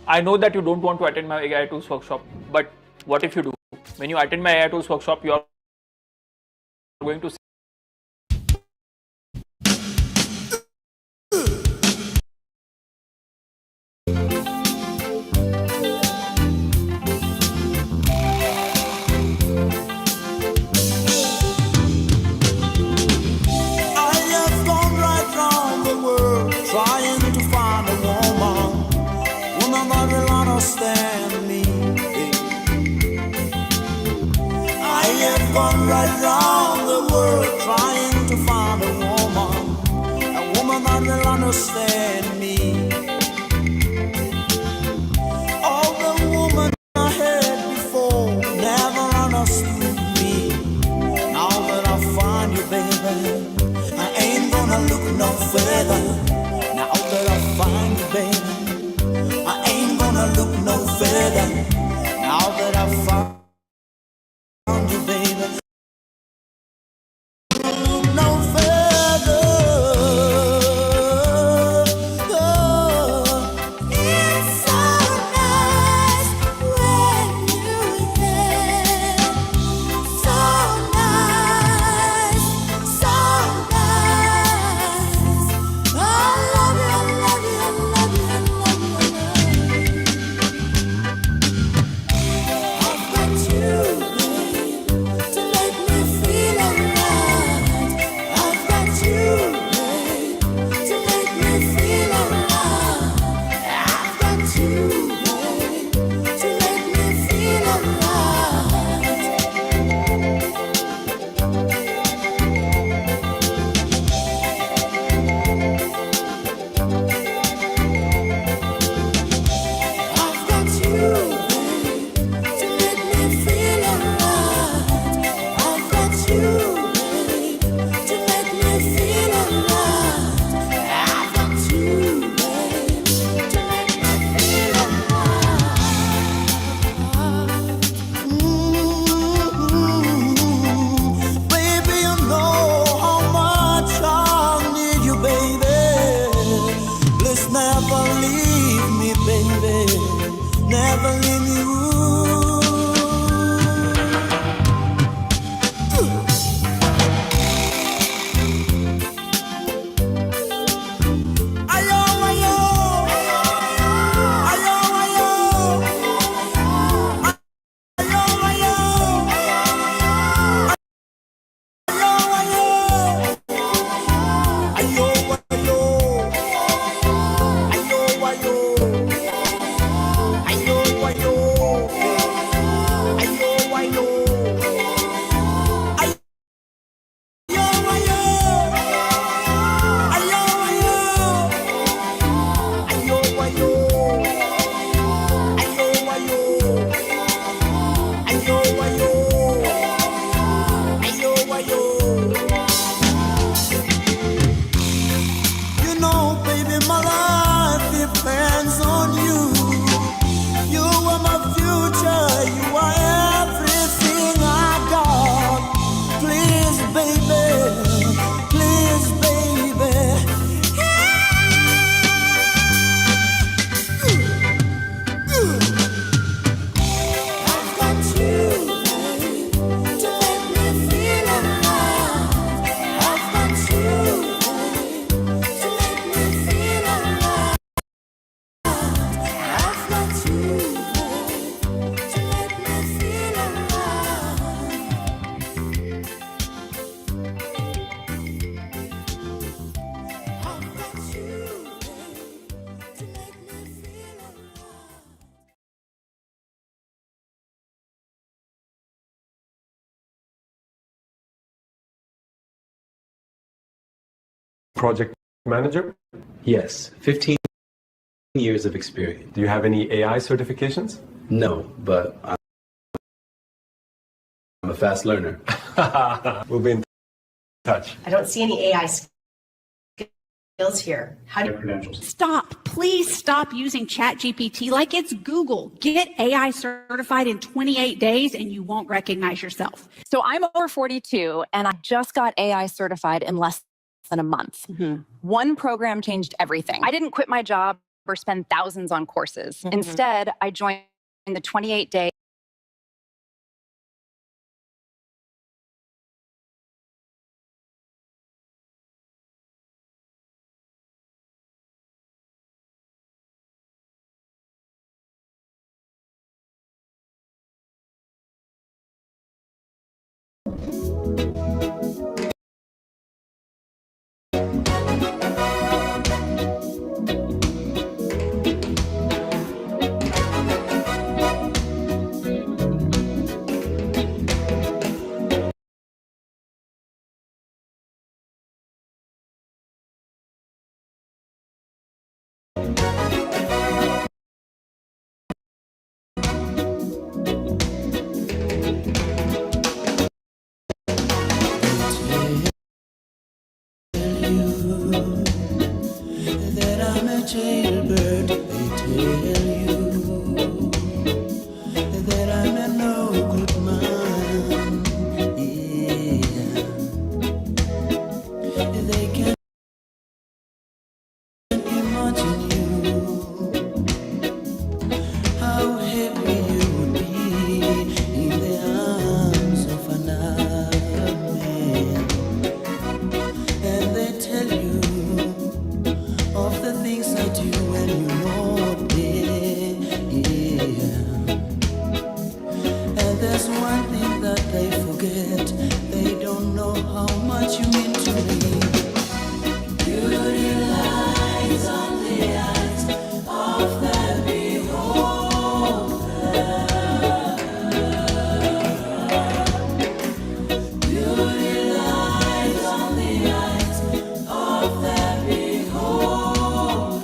I know that you don't want to attend my AI Tools workshop, but what if you do? When you attend my AI Tools workshop, you are going to gone right round the world trying to find a woman that will understand me. All the women I had before never understood me. Now that I find you, baby, gonna look no further. Now that I find you, baby, I ain't gonna look no further. Now that I found you, baby, look no further. It's so nice when you're here. So nice, so nice. I love you, I love you, I love you, I love you, I love you. I've got you, babe, to make me feel alright. I've got you, babe, to make me feel alright. I've got you, babe, to make me feel alright. I've got you, babe, to make me feel alright. I've got you, babe, to make me feel alright. I've got you, babe, to make me feel alright. Baby, you know how much I need you, baby. Please never leave me, baby. Never leave me. Ayo, ayo, ayo, ayo, ayo, ayo, ayo, ayo, You know, baby, my life depends on you. You are my future, you are everything I got. Please, baby, please, baby. I've got you, babe, to make me feel alright. I've got you, babe, to make me feel alright. I've got you, babe, to make me feel alright. I've got you, babe, to make me feel alright. Project manager? Yes, 15 years of experience. Do you have any AI certifications? No, but I'm a fast learner. We'll be in touch. I don't see any AI skills here. How do you Stop. Please stop using ChatGPT like it's Google. Get AI certified in 28 days and you won't recognize yourself. So I'm over 42 and I just got AI certified in less than a month. One program changed everything. I didn't quit my job or spend thousands on courses. Instead, I joined the 28-day you jailbird, they tell you that I'm a no good man. Yeah, they can't imagine you, how happy you would be in the arms of another man. And they tell you of the things I do when you're not there. Yeah. And there's one thing that they forget. They don't know how much you mean to me. Beauty lies on the eyes of the beholder. Beauty lies on the eyes of the beholder.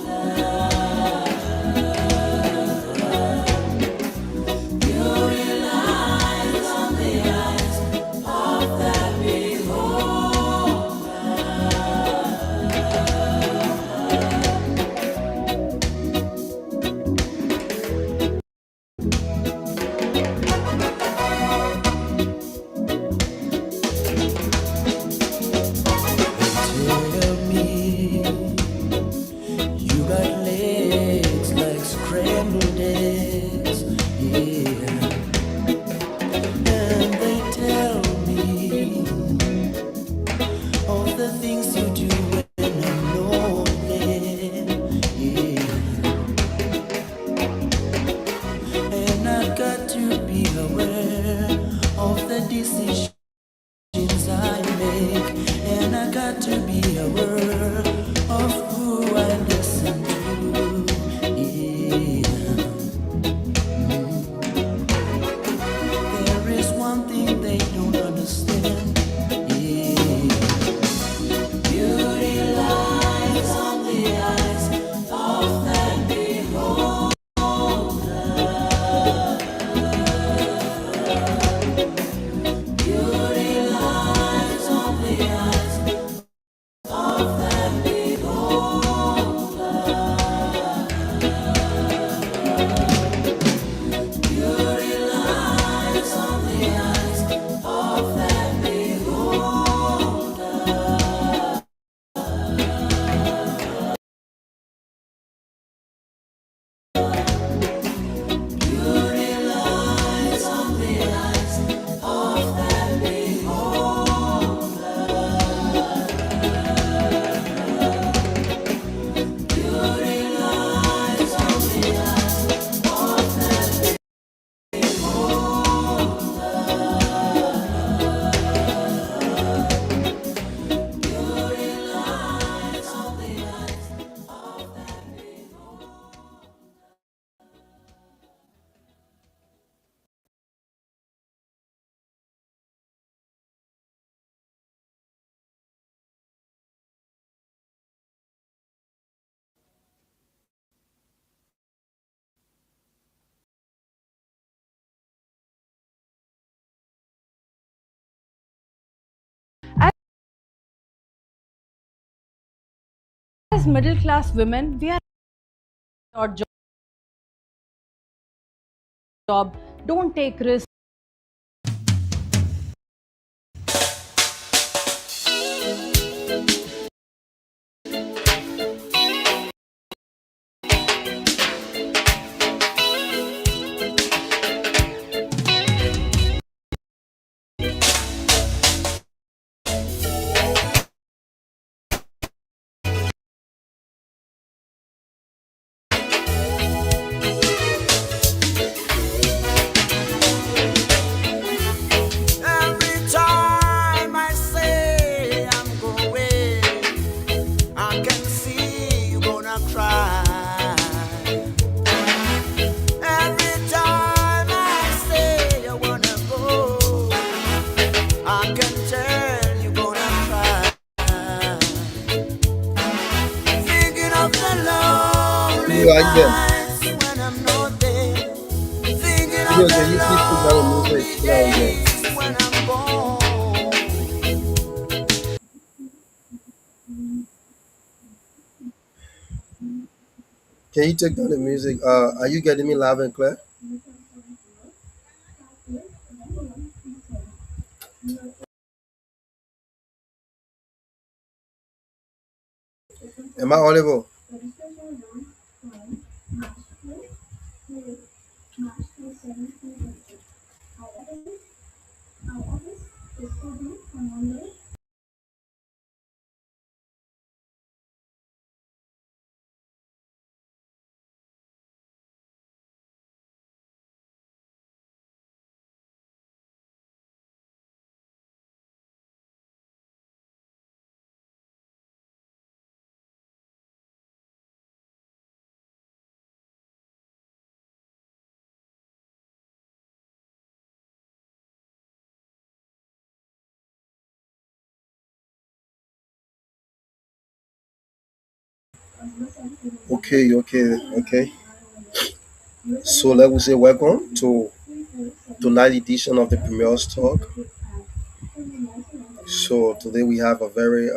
Beauty lies on the eyes of the Tell me you got legs like scrambled eggs, yeah. And they tell me all the things you do when I'm not there, yeah. And I got to be aware of the decisions I make, and I got to be aware of who I listen to. Yeah. There is one thing they don't understand. Yeah. Beauty lies on the eyes of the beholder. Beauty lies on the eyes of the beholder. Beauty lies on the eyes of the beholder. Beauty lies on the eyes of the beholder. Beauty lies on the eyes of the Beauty lies on the eyes of the As middle class women, we are our job, don't take risks. Every time I say I'm going, I can see you gonna cry. Every time I say I wanna go, I can tell you gonna cry. Thinking of the lonely nights when I'm not there. Thinking of the lonely days when I'm gone. Can you take down the music? Are you getting me loud and clear? Am I audible? Okay, okay, okay. So let me say welcome to tonight's edition of the Premier's Talk. So today we have a very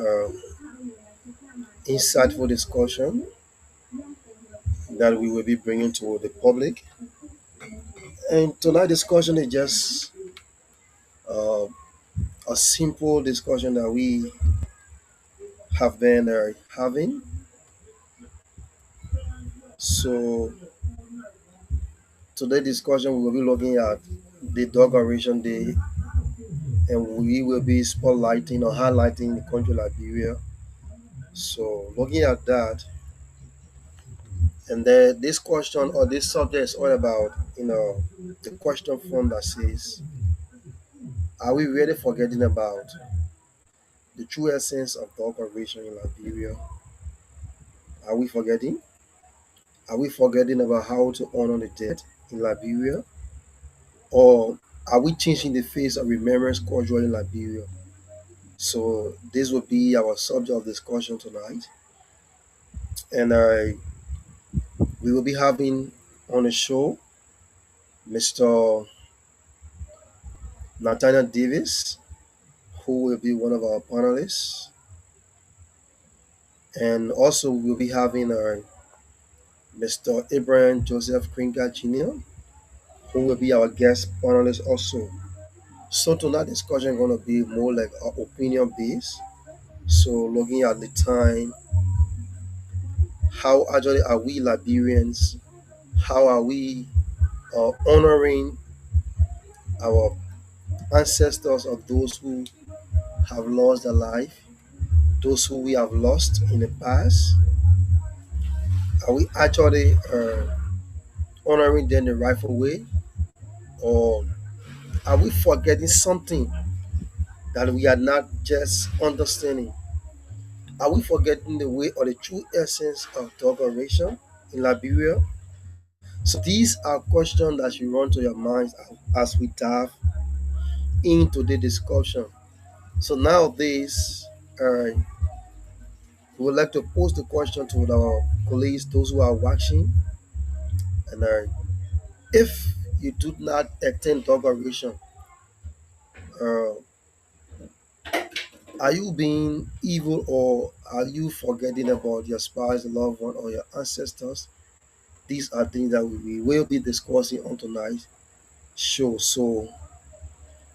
insightful discussion that we will be bringing to the public. And tonight's discussion is just uh, a simple discussion that we have been having. So today's discussion we will be looking at the Dog Operation Day, and we will be spotlighting or highlighting the country Liberia. So looking at that, and then this question or this subject is all about the question form that says, are we really forgetting about the true essence of dog operation in Liberia? Are we forgetting? Are we forgetting about how to honor the dead in Liberia? Or are we changing the face of remembrance culture in Liberia? So this will be our subject of discussion tonight. And we will be having on the show Mr. Nathaniel Davis, who will be one of our panelists. And also we'll be having Mr. Abraham Joseph Kringa Jr., who will be our guest panelist also. So tonight discussion gonna be more like opinion based. So looking at the time, how actually are we Liberians? How are we honoring our ancestors of those who have lost their life, those who we have lost in the past? Are we actually honoring them the rightful way, or are we forgetting something that we are not just understanding? Are we forgetting the way or the true essence of dog operation in Liberia? So these are questions that should run to your minds as we dive into the discussion. So nowadays, we would like to pose the question to our colleagues, those who are watching, and if you do not attend dog operation, uh, are you being evil, or are you forgetting about your spouse, loved one, or your ancestors? These are things that we will be discussing on tonight's show. So,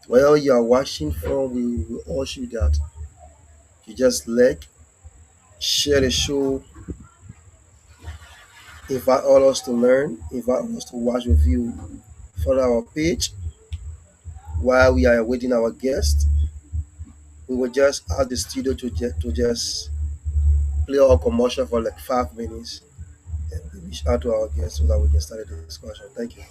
while you are watching from, we will urge you that you just like, share the show, invite others to learn, invite others to watch with you. Follow our page while we are awaiting our guest. We will just ask the studio to just play our commercial for like 5 minutes and reach out to our guests so that we can start the discussion. Thank you.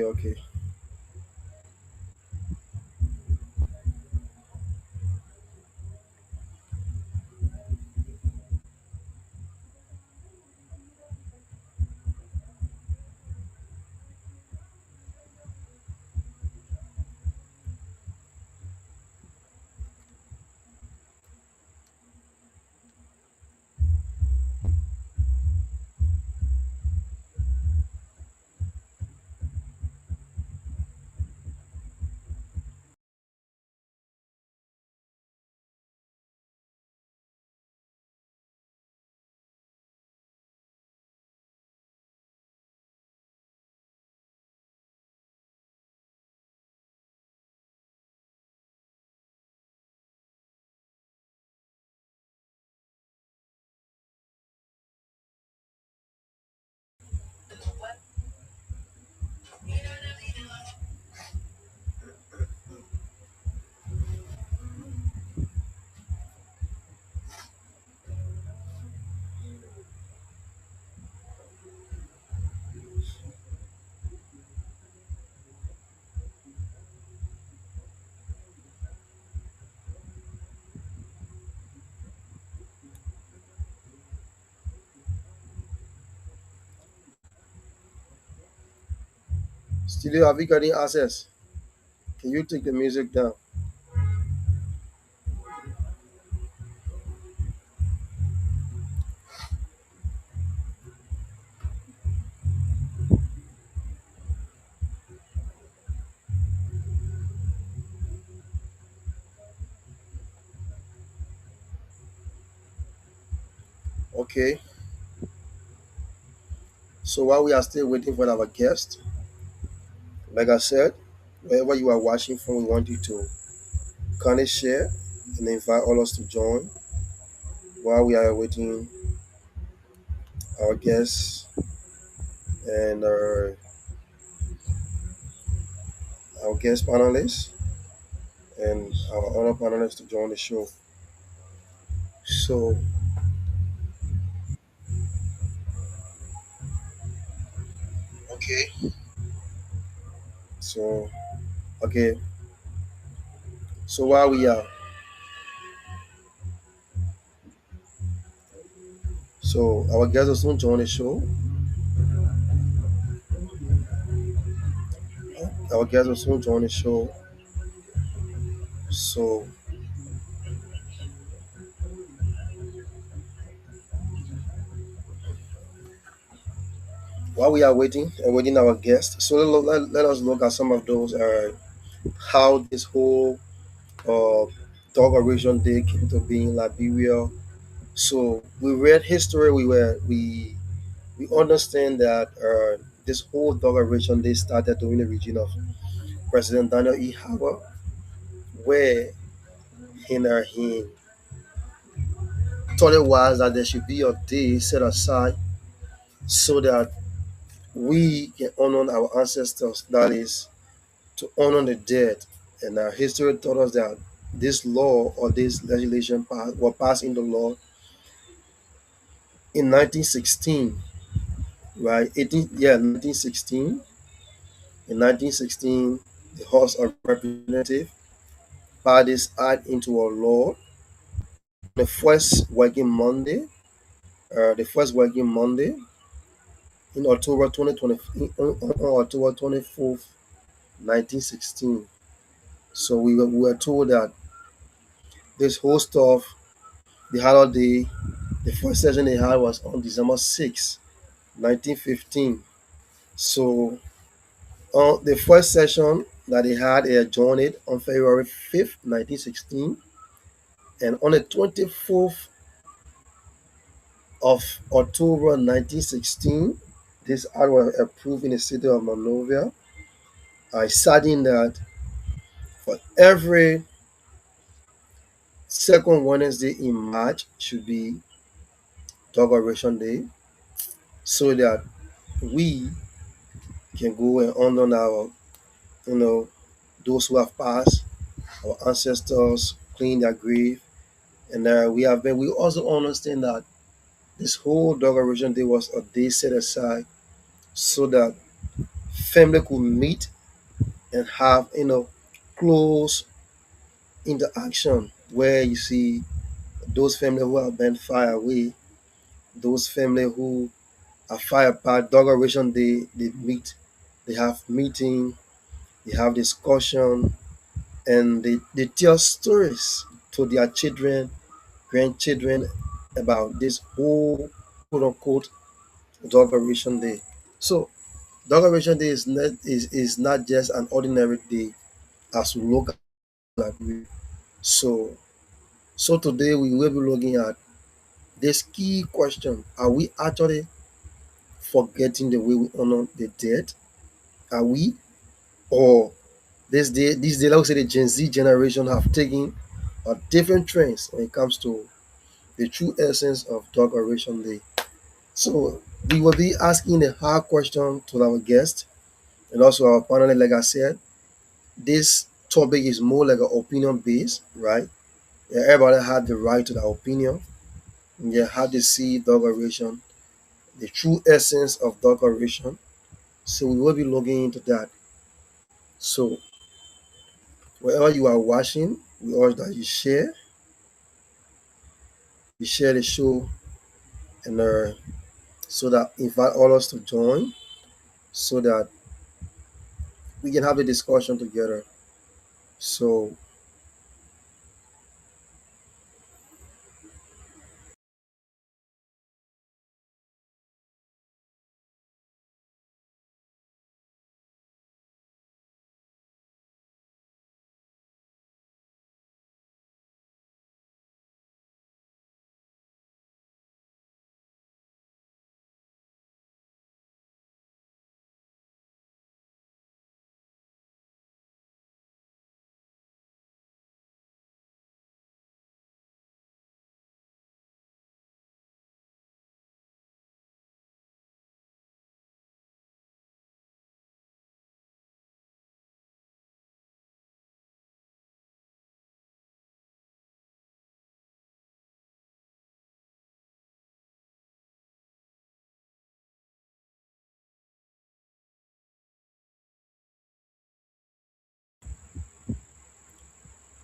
Okay. Studio, have you got any access? Can you take the music down? Okay. So while we are still waiting for our guest, like I said, wherever you are watching from, we want you to kindly share and invite all us to join while we are waiting our guests and our guest panelists and our other panelists to join the show. So, okay. So, okay. So while we are, so our guests will soon join the show. Our guests will soon join the show. So while we are waiting and waiting our guests, so let us look at some of those how this whole uh, dog operation day came to be in Liberia. So we read history. We understand that this whole dog operation day started during the regime of President Daniel E. Howard, where he thought it was that there should be a day set aside so that we can honor our ancestors. That is to honor the dead. And our history taught us that this law or this legislation was passed into law in 1916, right? 1916. In 1916, the House of Representatives passed this act into a law. The first working Monday, in October 2020, on October 24th, 1916. So we were told that this whole stuff, the holiday, the first session they had was on December 6th, 1915. So the first session that they had, they adjourned it on February 5th, 1916. And on the 24th of October 1916, this act was approved in the city of Monrovia. I citing that for every second Wednesday in March should be Dog Operation Day so that we can go and honor our, those who have passed, our ancestors, clean their grave. And we also understand that this whole Dog Operation Day was a day set aside so that family could meet and have close interaction where you see those family who have been far away, those family who are far apart, Doggeration they meet, they have meeting, they have discussion, and they tell stories to their children, grandchildren about this whole quote unquote Doggeration Day. So Doggeration Day is not just an ordinary day as we look at it. So so today we will be looking at this key question. Are we actually forgetting the way we honor the dead? Are we? Or this day, like we say, the Gen Z generation have taken different trends when it comes to the true essence of Dog Oration Day. So we will be asking the hard question to our guest and also our panel. Like I said, this topic is more like an opinion based, right? Yeah, everybody had the right to their opinion. Yeah, how they see Dog Oration, the true essence of Dog Oration. So we will be looking into that. So wherever you are watching, we urge that you share the show, and so that invite others to join, so that we can have the discussion together. So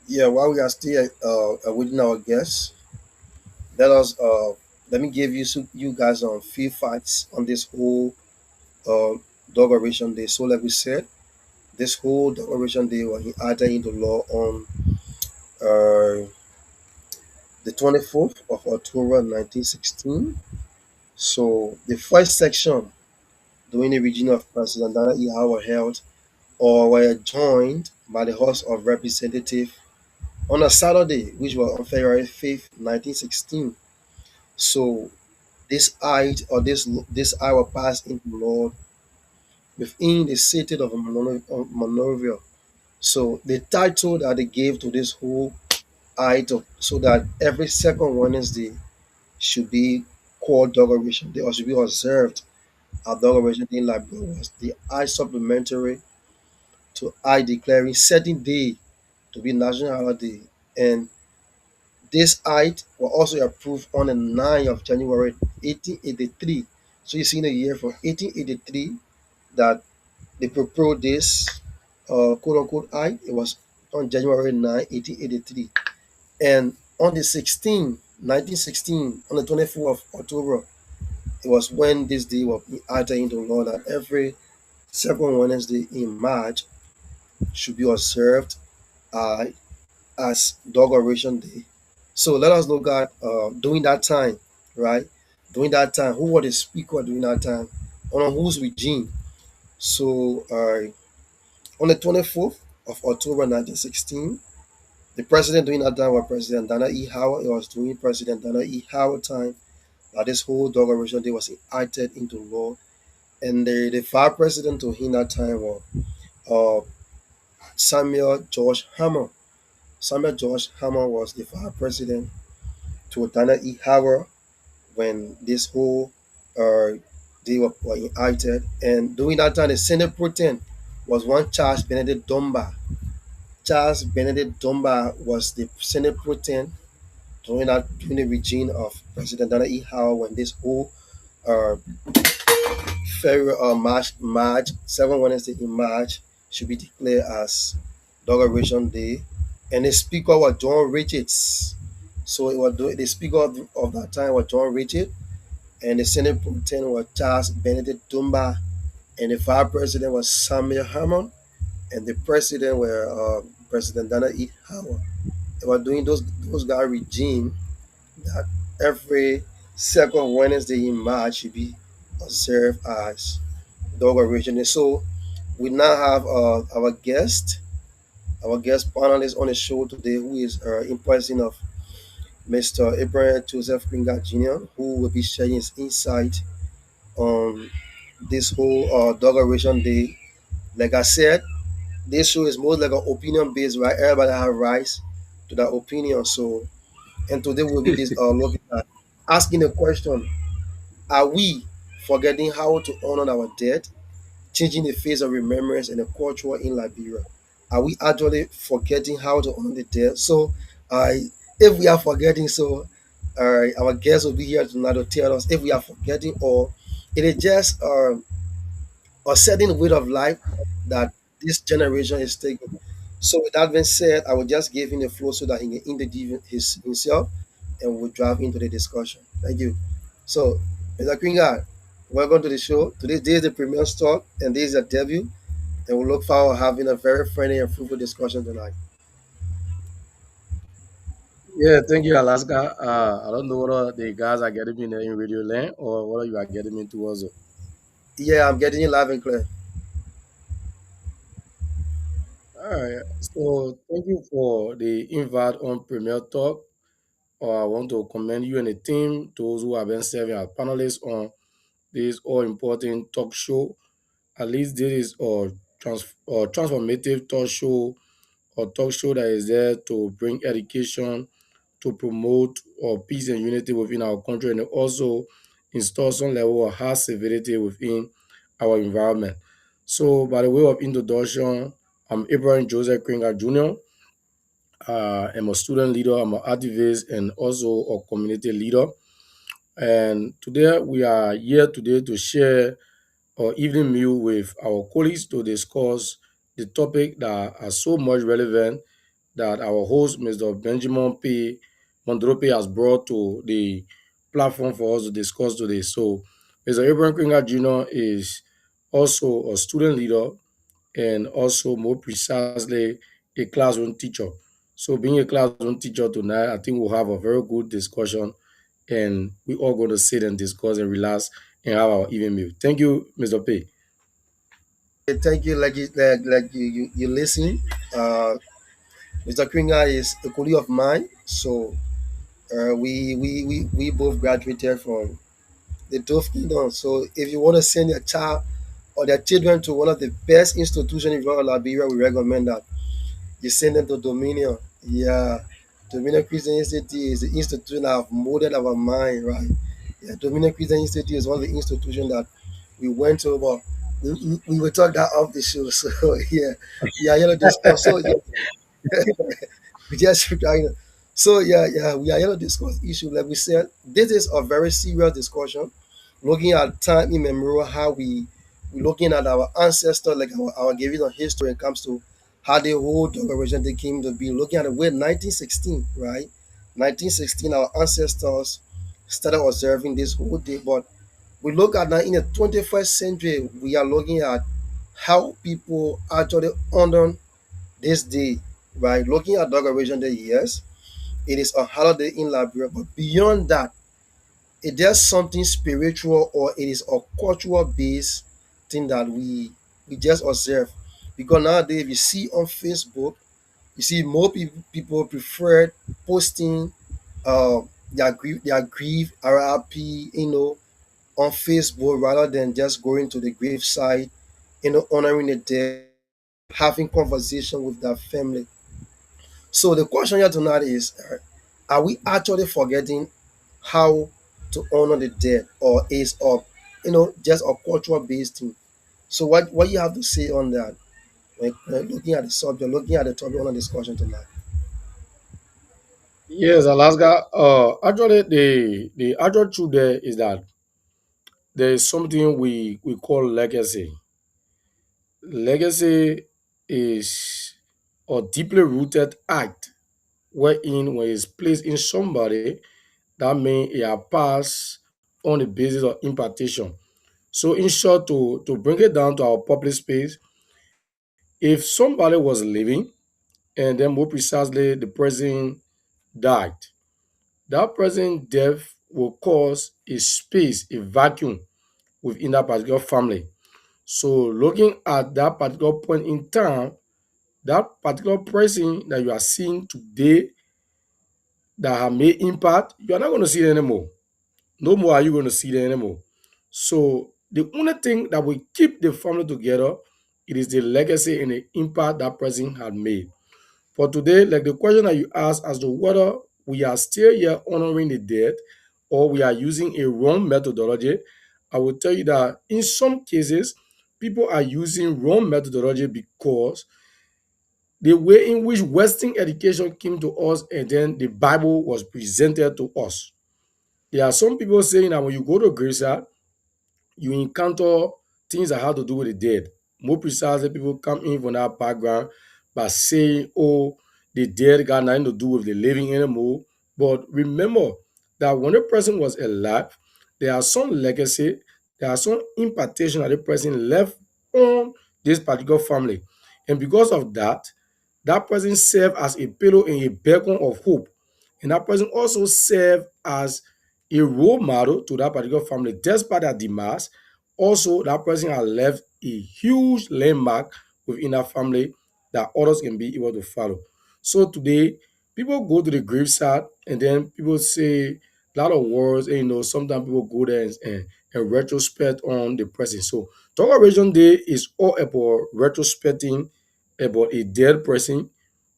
yeah, while we are still waiting our guests, let us let me give you guys few facts on this whole uh, Dog Oration Day. So like we said, this whole Dog Oration Day was added into law on uh, the 24th of October 1916. So the first section during the regime of President Dana E. Howard held or were joined by the House of Representatives on a Saturday, which was on February 5th, 1916. So this act was passed into law within the city of Monrovia. So the title that they gave to this whole item, so that every second Wednesday should be called Dog Oration Day or should be observed at Dog Oration Day in Liberia, was the I supplementary to I declaring certain day to be national holiday. And this act was also approved on the 9th of January 1883. So you see in the year from 1883 that they proposed this quote unquote act. It was on January 9, 1883. And on the 16th, 1916, on the 24th of October, it was when this day was added into law that every second Wednesday in March should be observed uh, as Dog Oration Day. So let us look at during that time, right? During that time, who was the speaker during that time? On whose regime? So on the 24th of October 1916, the president during that time was President Dana E. Howard. It was during President Dana E. Howard time that this whole Dog Oration Day was enacted into law. And the vice president during that time was uh, Samuel George Hammer. Samuel George Hammer was the vice president to Dana E. Howard when this whole uh, day were enacted. And during that time, the Senate Pro Tem was one Charles Benedict Dunbar. Charles Benedict Dunbar was the Senate Pro Tem during the regime of President Dana E. Howard when this whole uh, February March 7 Wednesday in March should be declared as Dog Adoration Day, and the speaker was John Richards. So it was the speaker of that time was John Richards, and the Senate Pro Tem was Charles Benedict Dumba, and the vice president was Samuel Hammond, and the president were President Dana E. Howard. They were doing those guy regime that every second Wednesday in March should be observed as Dog Adoration Day. So we now have our guest panelist on the show today, who is in person of Mr. Abraham Joseph Kringa Jr., who will be sharing his insight on this whole Dog Adoration Day. Like I said, this show is more like an opinion based, right? Everybody have rights to that opinion. So, and today we'll be looking at asking the question: are we forgetting how to honor our dead, changing the face of remembrance and the culture in Liberia? Are we actually forgetting how to honor the dead? So, if we are forgetting, so our guest will be here tonight to tell us if we are forgetting or it is just a certain way of life that this generation is taking. So, with that being said, I will just give him the floor so that he can introduce himself and we'll drive into the discussion. Thank you. So, Mr. Kringa, welcome to the show. Today is the premiere talk and this is a debut, and we look forward to having a very friendly and fruitful discussion tonight. Yeah, thank you, Alaska. I don't know whether the guys are getting me in radio land or whether you are getting me towards it. Yeah, I'm getting you live and clear. All right. So thank you for the invite on Premier Talk. I want to commend you and the team, those who have been serving as panelists on this all important talk show. At least this is a transformative talk show, or talk show that is there to bring education, to promote peace and unity within our country, and also install some level of high civility within our environment. So, by the way of introduction, I'm Abraham Joseph Kringa Jr. I'm a student leader, I'm an activist, and also a community leader. And today we are here today to share our evening meal with our colleagues to discuss the topic that are so much relevant that our host, Mr. Benjamin P. Mondrope, has brought to the platform for us to discuss today. So, Mr. Abraham Kringa Jr. is also a student leader and also more precisely a classroom teacher. So, being a classroom teacher tonight, I think we'll have a very good discussion and we're all going to sit and discuss and relax and have our evening meal. Thank you, Mr. P. Thank you, you listen. Mr. Kringa is a colleague of mine, so we both graduated from the Dove Kingdom. So if you want to send your child or their children to one of the best institutions in rural Liberia, we recommend that you send them to Dominion. Yeah, Dominion Christian Institute is the institution that have molded our mind, right? Yeah, Dominion Christian Institute is one of the institutions that we went to, but we will talk that off the show. So yeah, you know, discuss. So yeah, we just trying to. So yeah, we are here to discuss issue. Like we said, this is a very serious discussion, looking at time immemorial, how we looking at our ancestors, like our giving of history when it comes to how the whole generation they came to be. Looking at the way 1916, right? 1916, our ancestors started observing this whole day, but we look at now in the 21st century, we are looking at how people actually honor this day, right? Looking at Dog Adoration Day, yes, it is a holiday in Liberia, but beyond that, it is something spiritual or it is a cultural based thing that we just observe. Because nowadays, if you see on Facebook, you see more people prefer posting their grief, RIP, on Facebook rather than just going to the grave site, honoring the dead, having conversation with their family. So the question here tonight is, are we actually forgetting how to honor the dead, or is just a cultural based thing? So what you have to say on that when looking at the subject, looking at the topic on the discussion tonight? Yes, Alaska. Actually, the actual truth there is that there is something we call legacy. Legacy is a deeply rooted act wherein when it's placed in somebody, that means it has passed on the basis of impartation. So in short, to bring it down to our public space, if somebody was living and then more precisely the person died, that person's death will cause a space, a vacuum within that particular family. So looking at that particular point in time, that particular person that you are seeing today that have made impact, you are not going to see it anymore. No more are you going to see them anymore. So the only thing that will keep the family together, it is the legacy and the impact that person had made. For today, like the question that you asked as to whether we are still here honoring the dead or we are using a wrong methodology, I will tell you that in some cases, people are using wrong methodology because the way in which Western education came to us and then the Bible was presented to us. There are some people saying that when you go to graveside, you encounter things that have to do with the dead. More precisely, people come in from that background by saying, oh, the dead got nothing to do with the living anymore. But remember that when a person was alive, there are some legacy, there are some impartation that the person left on this particular family. And because of that, that person served as a pillow and a beacon of hope. And that person also served as a role model to that particular family. Despite their demise, also that person has left a huge landmark within that family that others can be able to follow. So today, people go to the graveside and then people say a lot of words, and sometimes people go there and retrospect on the person. So Toleration Day is all about retrospecting about a dead person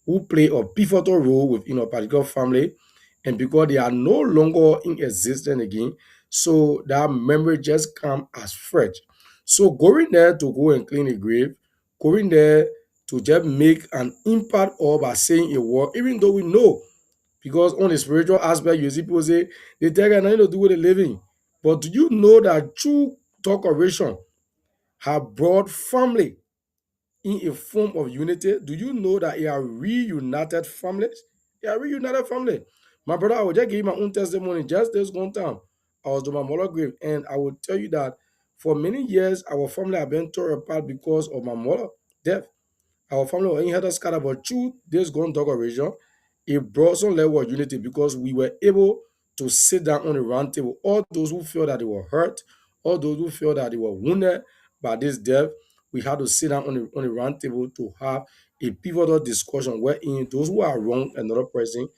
who play a pivotal role within a particular family, and because they are no longer in existence again, so that memory just come as fresh. So going there to go and clean a grave, going there to just make an impact or by saying a word, even though we know, because on the spiritual aspect, you see people say the dead got nothing to do with the living. But do you know that true decoration have brought family in a form of unity? Do you know that they are reunited families? They are reunited family. My brother, I will just give you my own testimony. Just this one time, I was doing my mother grave, and I will tell you that for many years, our family have been torn apart because of my mother death. Our family was in had us scattered, but through this gone dog region, it brought some level of unity because we were able to sit down on the round table. All those who felt that they were hurt, all those who felt that they were wounded by this death, we had to sit down on the round table to have a pivotal discussion wherein those who are wrong another person,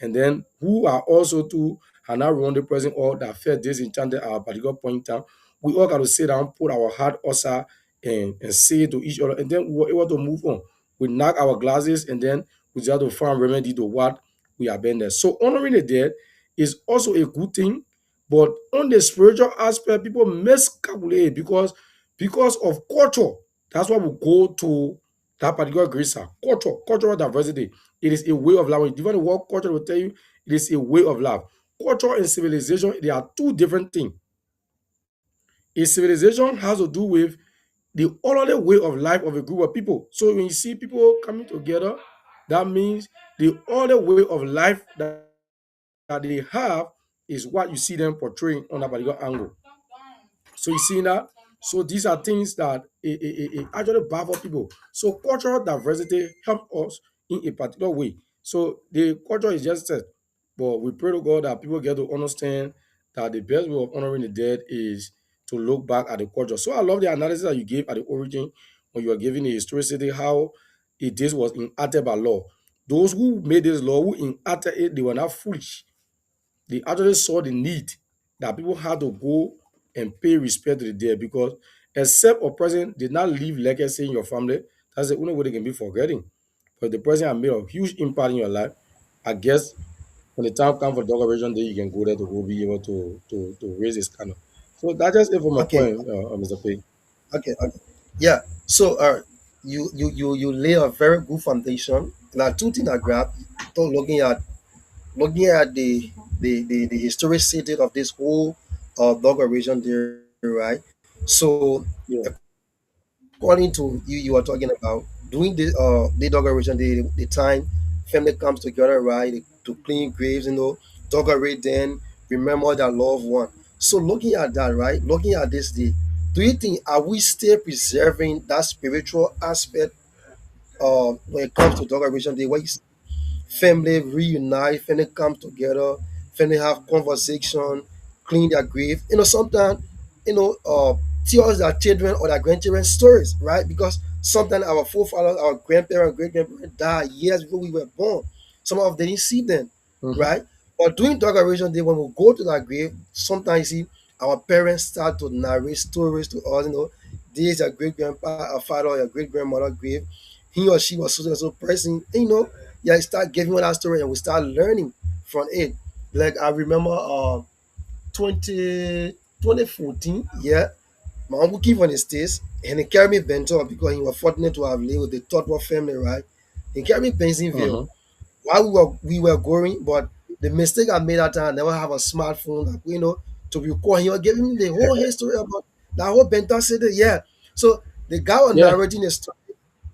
and then who are also to are not wrong the person or that felt disenchanted at a particular point in time, we all got to sit down, put our heart aside, and say to each other, and then we were able to move on. We knock our glasses, and then we just have to find remedy to what we have been there. So honoring the dead is also a good thing, but on the spiritual aspect, people miscalculate because of culture. That's why we go to that particular grace. Cultural diversity. It is a way of life. When you define the word culture, will tell you it is a way of life. Culture and civilization, they are two different things. A civilization has to do with the orderly way of life of a group of people. So when you see people coming together, that means the orderly way of life that they have is what you see them portraying on a particular angle. So you see that? So these are things that it actually baffle people. So cultural diversity help us in a particular way. So the culture is just set, but we pray to God that people get to understand that the best way of honoring the dead is to look back at the culture. So I love the analysis that you gave at the origin when you were giving the historicity, how this was enacted by law. Those who made this law, who enacted it, they were not foolish. They actually saw the need that people had to go and pay respect to the dead, because except a person did not leave legacy in your family, that's the only way they can be forgetting. But the person has made a huge impact in your life. I guess when the time comes for decoration day, you can go there to go be able to raise this kind of. So that's just it for my Okay, point, Mr. P. okay. Yeah. So you lay a very good foundation. Now two things I grab. So looking at the historicity of this whole dog region there. right? So Yeah. according to you, you are talking about doing the decoration, the time family comes together, right, to clean graves, decorate, then remember their loved one. So looking at that, right, looking at this day, do you think are we still preserving that spiritual aspect when it comes to decoration day, where you family reunite, family come together, family have conversation, clean their grave. Sometimes, tell us their children or their grandchildren stories, right? Because sometimes our forefathers, our grandparents, great grandparents died years before we were born. Some of them didn't see them, Mhm. right? But during decoration day, when we go to that grave, sometimes you see our parents start to narrate stories to us, this is your great grandpa, a father, or your great grandmother grave. He or she was so and so person, yeah, start giving me that story and we start learning from it. Like I remember 2014, yeah, my uncle came from the States and he carried me Bento because he was fortunate to have lived with the Totwa family, right? He carried me Pennsylvania Mhm. while we were going, but the mistake I made that time, I never have a smartphone, like, to record. He was giving me the whole history about that whole Bento city, yeah. So the guy was Yeah. narrating the story,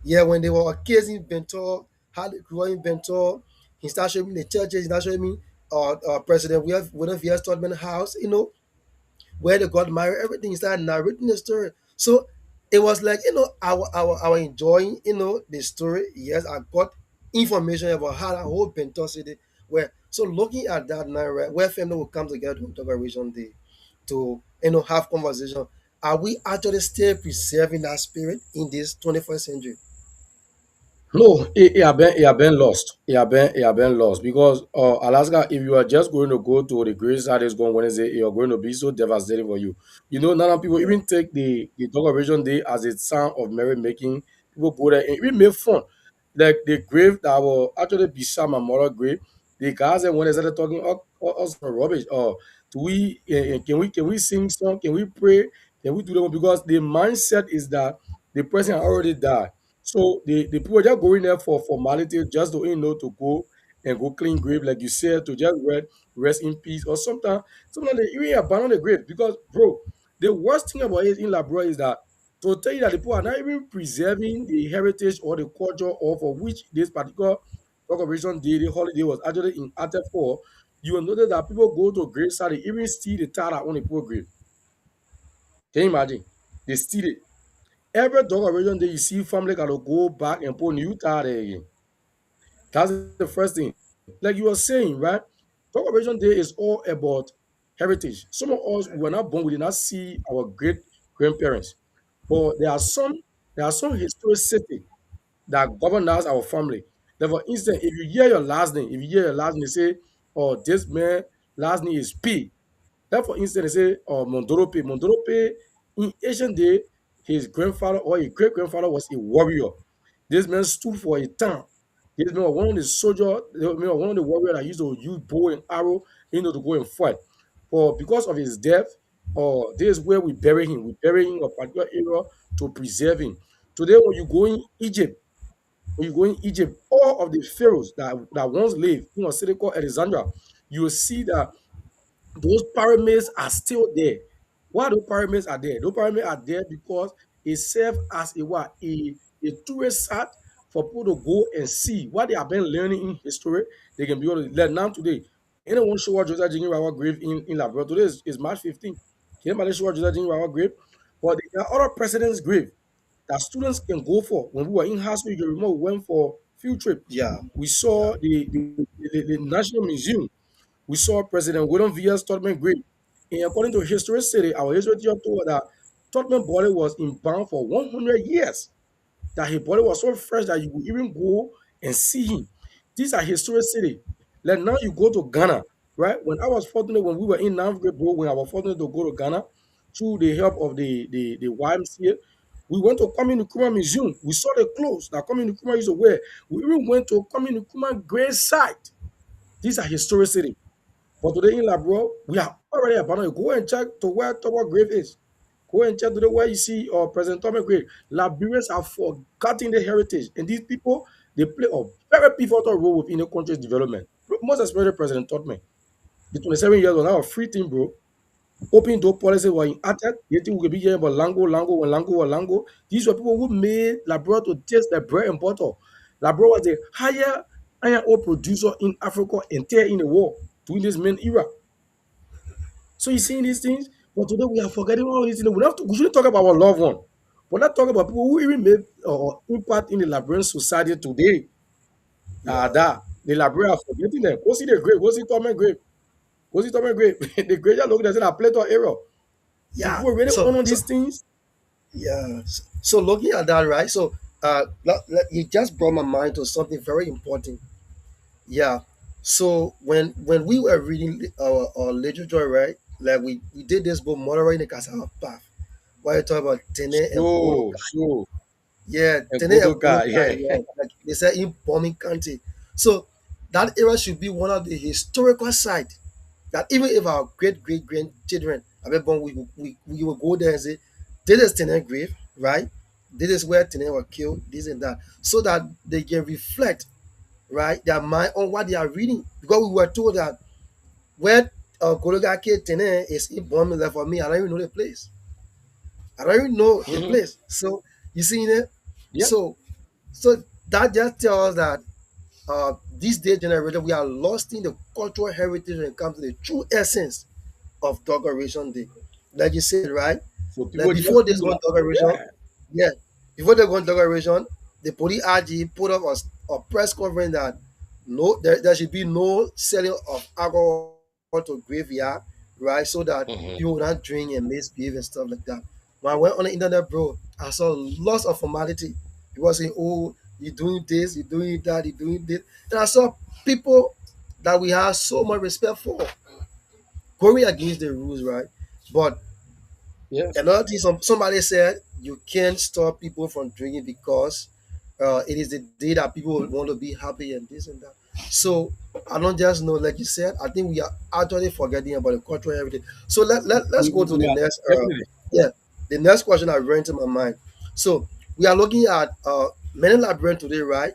yeah, when they were kids in Bento, how they grew up in Bento. He started showing me the churches. He started showing me President William V.S. Tubman house, where they got married, everything. He started narrating the story. So it was like, I was enjoying, the story. Yes, I got information about how that whole Bento city where. So looking at that now, right, where family will come together to Decoration Day to, have conversation. Are we actually still preserving that spirit in this 21st century? No, it had been lost. It had been lost because Alaska. If you are just going to go to the Great Saturdays going Wednesday, you're going to be so devastating for you. None of people Yeah. even take the Decoration Day as a sign of merry-making. People go there and even make fun. Like the grave that will actually beside my mother grave, the guys and when they started talking all sort of rubbish. Do we can we sing song? Can we pray? Can we do that? Because the mindset is that the person already died. So the people just going there for formality, just to to go and go clean grave, like you said, to just rest in peace. Or sometimes they even abandon the grave because, bro, the worst thing about it in Labrador is that to tell you that the people are not even preserving the heritage or the culture or for which this particular celebration day, the holiday was actually in acted for. You will notice that people go to grave site, they even steal the tar on the poor grave. Can you imagine? They steal it. Every dog original day you see family gotta go back and put new tire there again. That's the first thing. Like you were saying, right? Dog original day is all about heritage. Some of us were not born, we did not see our great grandparents. But there are some historicity that governs our family. Like for instance, if you hear your last name, they say, oh, this man last name is P. Like for instance, they say, Mondorope. Mondorope, in ancient day, his grandfather or his great grandfather was a warrior. This man stood for a town. This man was one of the soldiers, one of the warriors that used to use bow and arrow, to go and fight. But because of his death, this is where we bury him. We bury him in a particular area to preserve him. Today, when you go in Egypt, all of the pharaohs that once lived in a city called Alexandria, you will see that those pyramids are still there. Why those pyramids are there? Those pyramids are there because it serves as a what? A tourist site for people to go and see what they have been learning in history. They can be able to learn now today. Anyone show what Joseph Jingiwawa grave in Labrador? Today is March 15th. Can anybody show what Joseph Jingiwawa grave? But there are other presidents' grave that students can go for. When we were in high school, you remember we went for field trip. Yeah. We saw the National Museum. We saw President William V.S. Tubman Great. And according to History City, our history teacher told us that Tubman body was in bound for 100 years. That his body was so fresh that you could even go and see him. These are History City. Like now you go to Ghana, right? When I was fortunate, when we were in ninth grade, bro, when I was fortunate to go to Ghana, through the help of the YMCA, we went to Kwame Nkrumah Museum. We saw the clothes that Kwame Nkrumah used to wear. We even went to Kwame Nkrumah grave site. These are History City. But today in Labro, we are already abandoned. Go and check to where Thomas grave is. Go and check to the where you see President Thomas grave. Liberians have forgotten the heritage, and these people they play a very pivotal role within the country's development. Most especially President Totman. The 27 years was now a free team, bro. open door policy were enacted. You think we could be hearing about Lango. These were people who made Labrador to taste the bread and butter. Labrador was the higher iron ore producer in Africa and there in the world during this main era. So you seeing these things, but today we are forgetting all these things. We shouldn't talk about our loved one, but not talk about people who even made impact in the Liberian society today. That the Liberian are forgetting them. Go see the grave. Go see Thomas grave. Go see Thomas grave. The grave just look at a Plato era. So Yeah. people really So honor so these things. yeah. So looking at that, right? So you just brought my mind to something very important. Yeah. So when we were reading our literature, right? Like we did this book, Mothering the Cassava Path, where you talk about Tene and Bono. Sure. Yeah, And Tene and Bono, Kodoka, yeah. yeah. Like they say in Bombing County. So that era should be one of the historical sites that even if our great grandchildren are born, we will go there and say, this is Tene grave, right? This is where Tene was killed, this and that. So that they can reflect, right, their mind on what they are reading. Because we were told that where Gologake Tene is in Bomb for me, I don't even know the place. I don't even know the Mhm. place. So you see it? Yeah. So so that just tells us that this day generation we are lost in the cultural heritage when it comes to the true essence of Decoration Day. Like you said, right? So Like people just before this feel one like, decoration, yeah. yeah, before they go on decoration, the police RG put up a press conference that there should be no selling of alcohol to graveyard, right? So that Mhm. people would not drink and misbehave and stuff like that. When I went on the internet, bro, I saw lots of formality. People saying, "Oh, you're doing this, you're doing that, you're doing this," and I saw people that we have so much respect for going against the rules, right? But Yes. another thing, somebody said you can't stop people from drinking because it is the day that people want to be happy and this and that. So I don't just know, like you said, I think we are actually forgetting about the cultural heritage. So let's go to the Yeah, next. definitely. Yeah, the next question that ran to my mind. So we are looking at many Liberians today, right?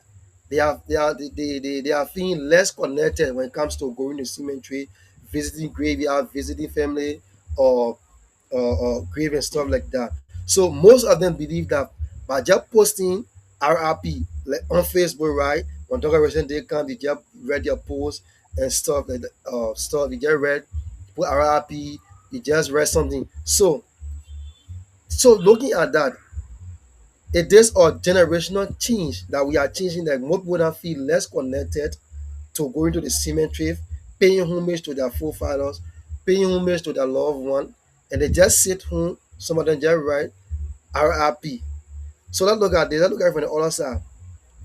They are feeling less connected when it comes to going to cemetery, visiting graveyard, visiting family, or grave and stuff like that. So most of them believe that by just posting RRP like on Facebook, right? When Decoration Day comes, they just read your post and stuff like that, stuff. They just read, put RRP, they just read something. So looking at that, it is a generational change that we are changing. That most people now feel less connected to going to the cemetery, paying homage to their forefathers, paying homage to their loved one, and they just sit home. Some of them just write RIP. So let's look at this. Let's look at it from the other side.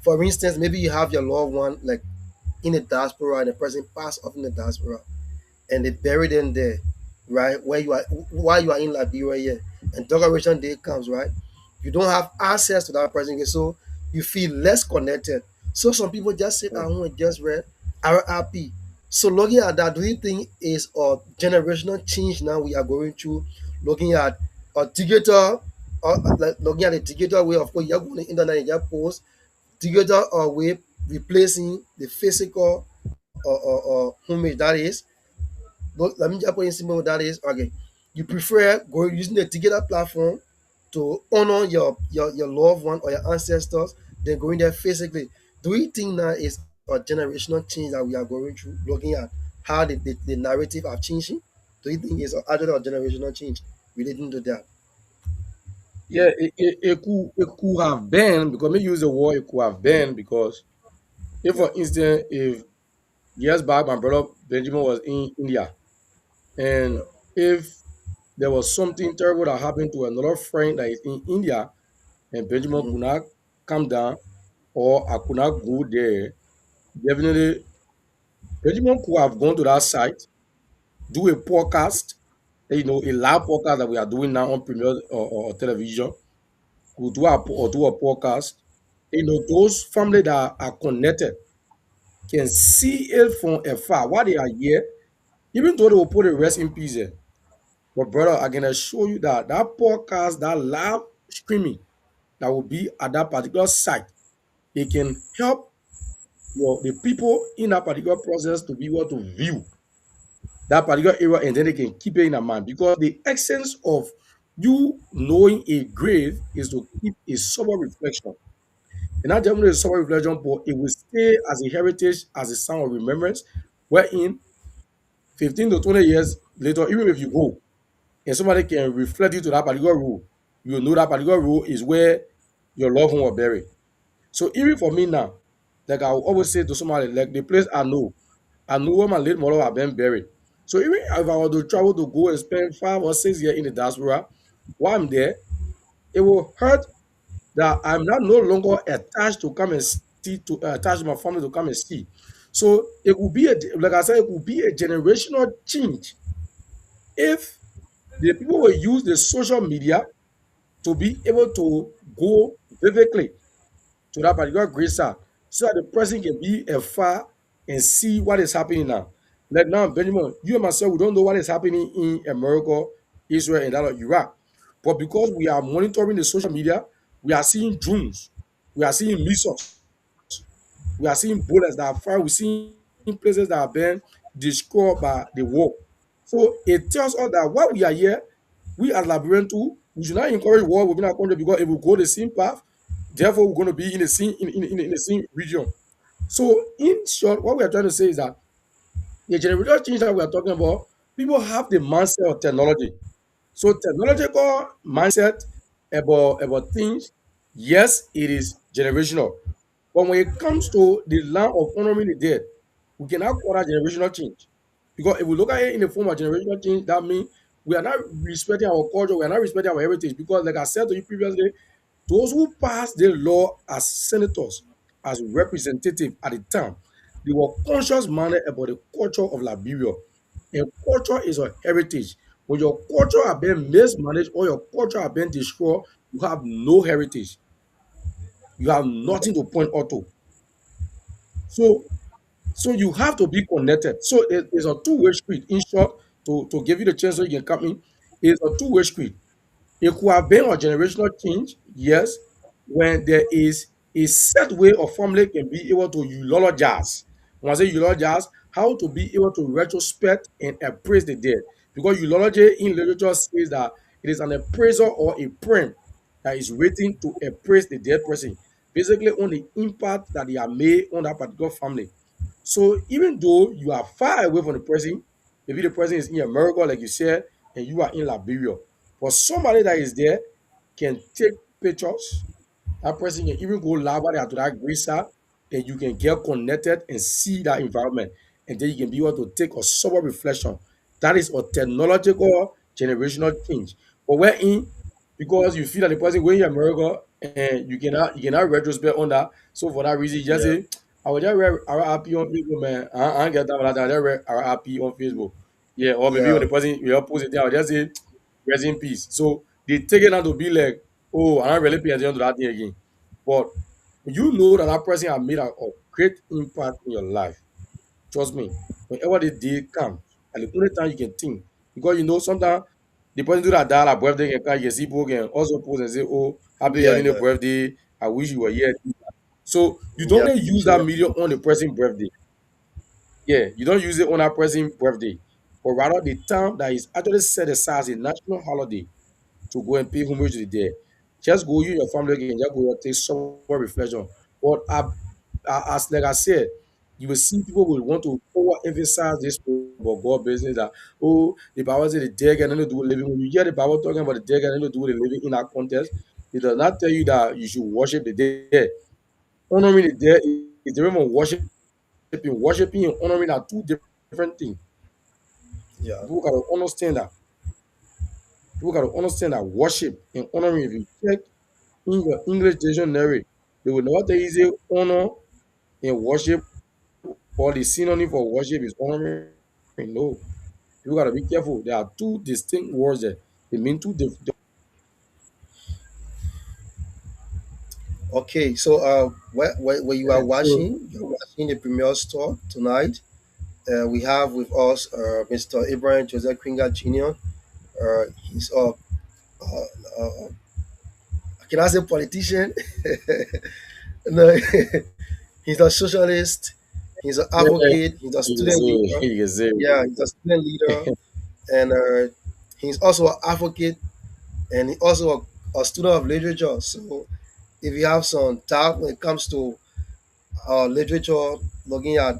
For instance, maybe you have your loved one like in the diaspora and the person passed off in the diaspora and they bury them there, right? Where you are while you are in Liberia here. And Decoration Day comes, right? You don't have access to that person again, so you feel less connected. So some people just sit at home and just read RRP. So looking at that, do you think is a generational change now we are going through? Looking at a digital, or like looking at the digital way, of course, you're going to the internet and you just post digital way replacing the physical homage that is. But let me just put in simple that is okay. You prefer going using the digital platform to honor your loved one or your ancestors than going there physically. Do you think that is a generational change that we are going through, looking at how the narrative are changing? Do you think it's actually a generational change relating to that? Yeah, it could have been, because me use the word it could have been, because if Yeah. for instance, if years back my brother Benjamin was in India, Yeah. and if there was something terrible that happened to another friend that is in India, and Benjamin Mhm. could not come down, or I could not go there, definitely Benjamin could have gone to that site, do a podcast, a live podcast that we are doing now on Premier or television, could do a podcast. Those family that are connected can see it from afar while they are here, even though they will put a rest in peace there. But brother, I can assure you that that podcast, that live streaming that will be at that particular site, it can help the people in that particular process to be able to view. that particular area, and then they can keep it in their mind. Because the essence of you knowing a grave is to keep a sober reflection. And not just a sober reflection, but it will stay as a heritage, as a sign of remembrance, wherein 15 to 20 years later, even if you go and somebody can reflect you to that particular rule, you will know that particular rule is where your loved one was buried. So even for me now, like I will always say to somebody, like the place I know where my late mother have been buried. So even if I were to travel to go and spend 5 or 6 years in the diaspora, while I'm there, it will hurt that I'm not no longer attached to come and see, to attach my family to come and see. So it will be like I said, it will be a generational change if the people will use the social media to be able to go vividly to that particular grave site so that the person can be afar and see what is happening now. Like now, Benjamin, you and myself, we don't know what is happening in America, Israel, and that of Iraq. But because we are monitoring the social media, we are seeing drones, we are seeing missiles, we are seeing bullets that are fired, we're seeing places that are being destroyed by the war. So it tells us that while we are here, we as Liberians too, we should not encourage war within our country because if we go the same path, therefore we're going to be in the same in the same region. So in short, what we are trying to say is that the generational change that we are talking about, people have the mindset of technology. So technological mindset about things, yes, it is generational. But when it comes to the land of honoring the dead, we cannot call that generational change. Because if we look at it in the form of generational change, that means we are not respecting our culture, we are not respecting our heritage. Because, like I said to you previously, those who passed the law as senators, as representative at the time, they were conscious minded about the culture of Liberia. And culture is a heritage. When your culture have been mismanaged or your culture have been destroyed, you have no heritage. You have nothing to point out to. So so you have to be connected. So it's a two-way street. In short, to give you the chance so you can come in, it's a two-way street. It could have been a generational change, yes, when there is a set way of family can be able to eulogize. When I say eulogize, how to be able to retrospect and appraise the dead. Because eulogy in literature says that it is an appraiser or a poem that is written to appraise the dead person, basically on the impact that they have made on that particular family. So even though you are far away from the person, maybe the person is in America, like you said, and you are in Liberia, but somebody that is there can take pictures. That person can even go live to that gravesite, and you can get connected and see that environment, and then you can be able to take a sober reflection. That is a technological generational change. But wherein, because you feel that the person going to America and you cannot retrospect on that. So for that reason, you just Yeah, say, I will just read RIP on Facebook, man. I ain't get that, but I just read RIP on Facebook. Yeah, or maybe when yeah, the person will post it there, I'll just say rest in peace. So they take it out to be like, oh, I'm not really paying attention to that thing again. But you know that that person has made a great impact in your life. Trust me. Whenever the day comes, and the only time you can think, because you know sometimes the person do that dial a birthday can come, you can see people can also post and say, oh, happy yeah, early yeah, birthday. I wish you were here. So you don't yeah, really use that yeah, medium on the person's birthday. Yeah, you don't use it on that person's birthday. But rather the time that is actually set aside as a national holiday to go and pay homage to the dead. Just go, you and your family can just go and take some reflection. But as like I said, you will see people will want to overemphasize this about God business that oh the Bible says the dead can only do with living. When you hear the Bible talking about the dead can only do with the living in that context, it does not tell you that you should worship the dead. Honoring the dead is different from worshiping. Worshiping and honoring are two different things. yeah. People gotta understand that. People gotta understand that worship and honoring, if you check in your English dictionary, they will never tell you say honor and worship or the synonym for worship is honoring. No, you gotta be careful. There are two distinct words there. They mean two different. Okay, so when you are So watching the Premier Store tonight, we have with us Mr. Abraham Joseph Kringa Jr. He's can I say politician? No, he's a socialist, He's an Yeah, advocate. He's a you can student say, leader. you can say. Yeah, he's a student leader, and he's also an advocate, and he's also a student of literature. So if you have some doubt when it comes to literature, looking at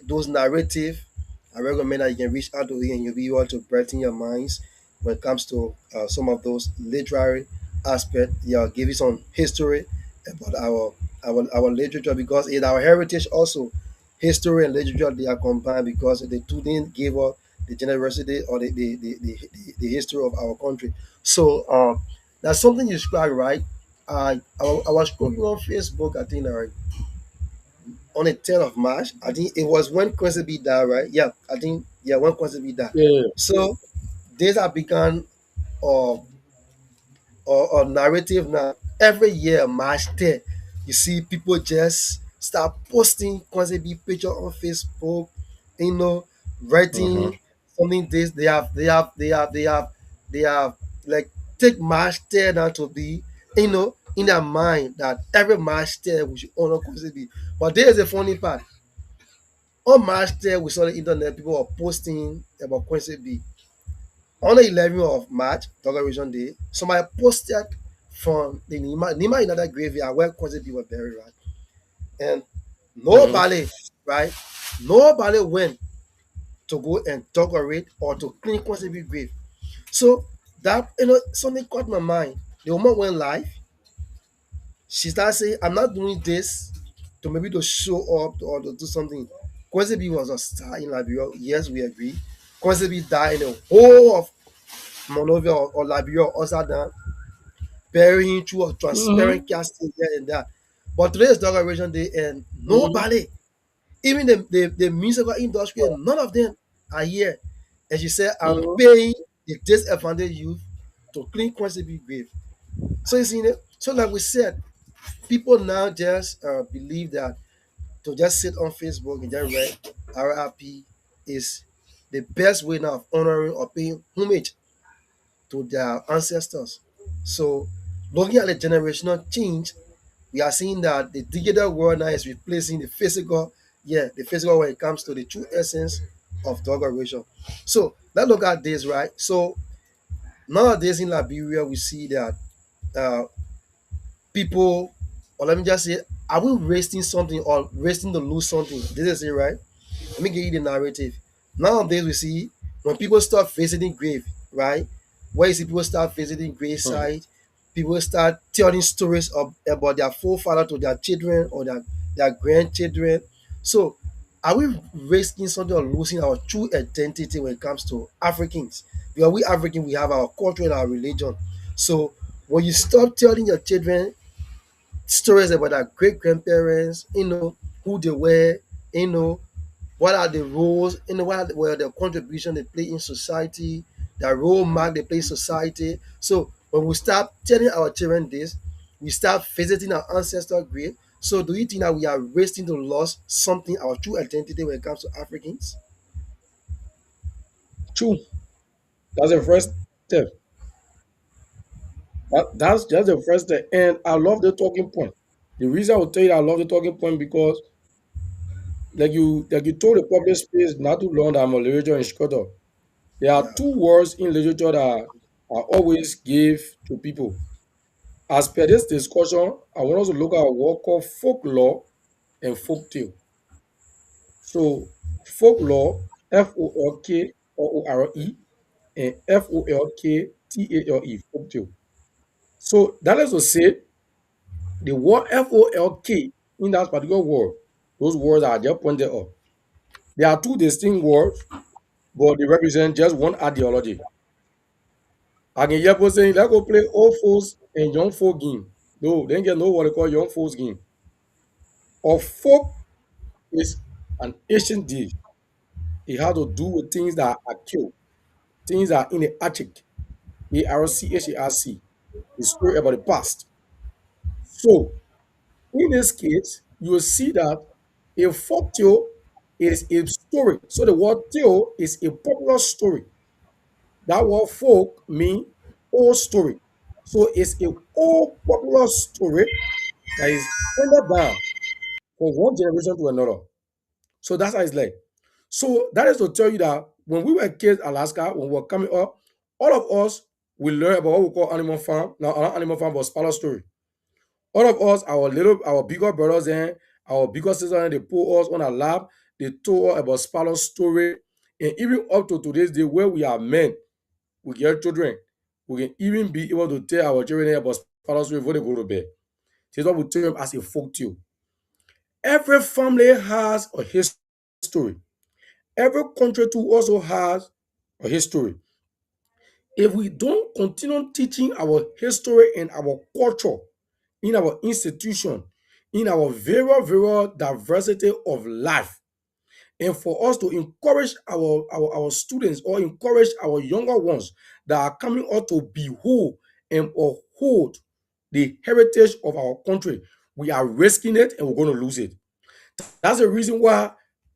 those narrative, I recommend that you can reach out to him and you'll be able to brighten your minds when it comes to some of those literary aspect. Yeah, give you some history about our literature because in our heritage also, history and literature they are combined because the two didn't give us the generosity or the history of our country. So that's something you described right. I was scrolling on Facebook. I think on the 10th of March. I think it was when Quincy B died, right? Yeah, I think when Quincy B died. Yeah. So these have begun uh, or narrative now. Every year, March 10th, you see people just start posting Quincy B picture on Facebook, you know, Mm-hmm. writing something this they have like take March 10th now to be, in their mind that every March 10th we should honor Quincy B. But there is a funny part. On March 10th, we saw the internet, people were posting about Quincy B. On the 11th of March, Declaration Day, somebody posted from the Nima United graveyard where Quincy B was buried, right? And Mm-hmm. nobody, right? Nobody went to go and decorate or to clean Quincy B grave. So that, something caught my mind. The woman went live. She started saying, I'm not doing this to maybe to show up or to do something. Quincy B was a star in Liberia. Yes, we agree. Quincy B died in the whole of Monrovia or Liberia or Osadan, burying through a Mm-hmm. transparent casting here and that. But today is Declaration Day and Mm-hmm. nobody, even the musical industry, none of them are here. And she said, I'm Mm-hmm. paying the disadvantaged youth to clean Quincy B grave. So you see, so like we said, people now just believe that to just sit on Facebook and just write RIP is the best way now of honoring or paying homage to their ancestors. So, looking at the generational change, we are seeing that the digital world now is replacing the physical when it comes to the true essence of dog operation. So, let's look at this, right? So, nowadays in Liberia, we see that uh, people, or let me just say, are we wasting something or wasting to lose something? This is it, right? Let me give you the narrative. Nowadays, we see when people start visiting grave, right? Where you see people start visiting graveside, people start telling stories about their forefather to their children or their grandchildren. So, are we risking something or losing our true identity when it comes to Africans? Because we African, we have our culture and our religion. So, when you stop telling your children stories about our great grandparents, who they were, you know, what are the roles, what are the contribution they play in society, the role mark they play in society. So when we start telling our children this, we start visiting our ancestral grave. So do you think that we are wasting to lose something, our true identity when it comes to Africans? True. That's the first step. That's the first step. And I love the talking point. The reason I will tell you I love the talking point because like you told the public space not too long that I'm a literature instructor. There are Yeah. two words in literature that I always give to people. As per this discussion, I want us to look at a word called folklore and folktale. So folklore, Folkore, and Folktale, folktale. So that is to say, the word folk in that particular word, those words are just pointed up. There are two distinct words, but they represent just one ideology. I can hear people saying, let's go play old folks and young folk game. No, they get know what they call young folks game. Or folk is an ancient deed. It has to do with things that are killed, things that are in the Arctic, Archac, the story about the past. So in this case, you will see that a folk tale is a story. So the word tale is a popular story. That word folk mean old story. So it's a old popular story that is handed down from one generation to another. So that's how it's like. So that is to tell you that when we were kids in Alaska, when we were coming up, all of us we learn about what we call animal farm. Now, not animal farm, but Spalo story. All of us, our bigger brothers and our bigger sisters, and they put us on a lap. They told us about Spalo's story. And even up to today's day, where we are men, we get children, we can even be able to tell our children about Spalo's story before they go to bed. This is what we tell them as a folk tale. Every family has a history. Every country too also has a history. If we don't continue teaching our history and our culture in our institution, in our very diversity of life, and for us to encourage our students or encourage our younger ones that are coming out to behold and uphold the heritage of our country, we are risking it and we're going to lose it. That's the reason why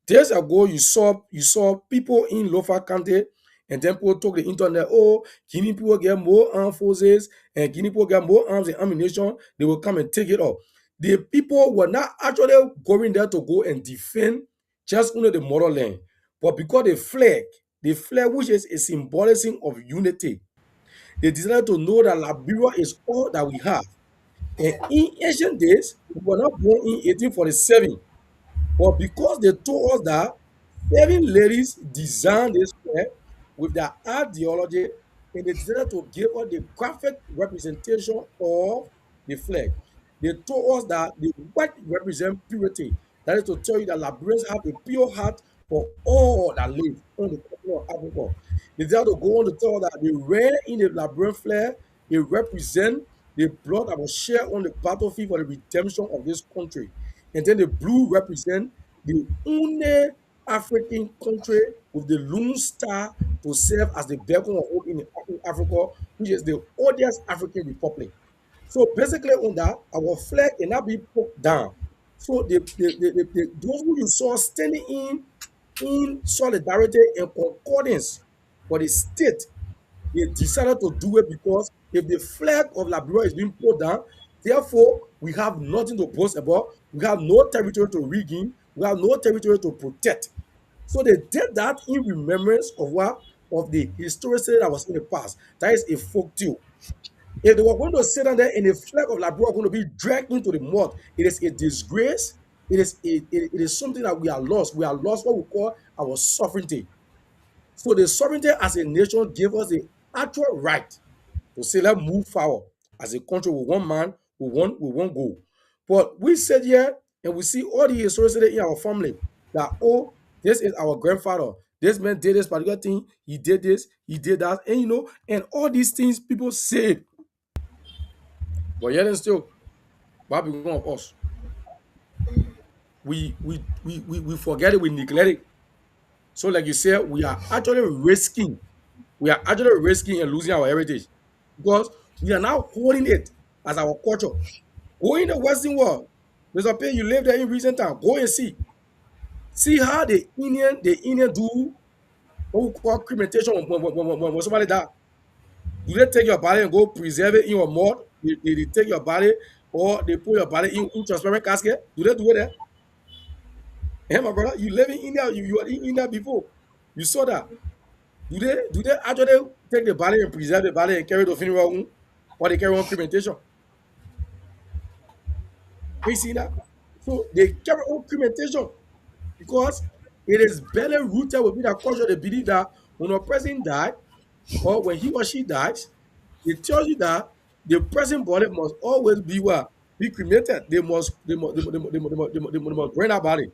days ago you saw people in Lofa County, and then people took the internet, oh, Guinea people get more armed forces and Guinea people get more arms and ammunition, they will come and take it up. The people were not actually going there to go and defend just only the motherland, but because the flag which is a symbolism of unity, they decided to know that Liberia is all that we have. And in ancient days, we were not born in 1847. But because they told us that 7 ladies designed this flag with their ideology, and they decided to give us the graphic representation of the flag. They told us that the white represent purity. That is to tell you that Liberians have a pure heart for all that live on the continent of Africa. They decided to go on to tell us that the red in the Liberian flag, it represent the blood that was shed on the battlefield for the redemption of this country. And then the blue represent the only African country with the Lone Star to serve as the beacon of hope in Africa, which is the oldest African republic. So basically, on that, our flag cannot be put down. So those who you saw standing in solidarity and concordance for the state, they decided to do it because if the flag of Liberia is being put down, therefore we have nothing to boast about. We have no territory to regain. We have no territory to protect. So they did that in remembrance of what of the historicity that was in the past. That is a folk tale. If they were going to sit down there and the flag of Liberia going to be dragged into the mud, it is a disgrace. It is something that we are lost. We are lost what we call our sovereignty. So the sovereignty as a nation gave us the actual right to say, let's move forward as a country with one man, with one goal. But we sit here and we see all the historicity in our family that, oh, this is our grandfather. This man did this particular thing. He did this, he did that. And and all these things people say. But yet and still, what become of us? We forget it, we neglect it. So, like you said, we are actually risking and losing our heritage because we are now holding it as our culture. Go in the Western world. Mr. Payne, you live there in recent time. Go and see. See how the Indian do what we call cremation when somebody die. Do they take your body and go preserve it in your mud? They take your body or they put your body in transparent casket? Do they do it there? Hey, my brother, you live in India, you are in India before. You saw that. Do they actually take the body and preserve the body and carry it to funeral home? Or they carry on cremation? You see that? So they carry on cremation because it is better rooted within that culture. They believe that when a person died or when he or she dies, they tell you that the person body must always be what? Be cremated. They must burn that body.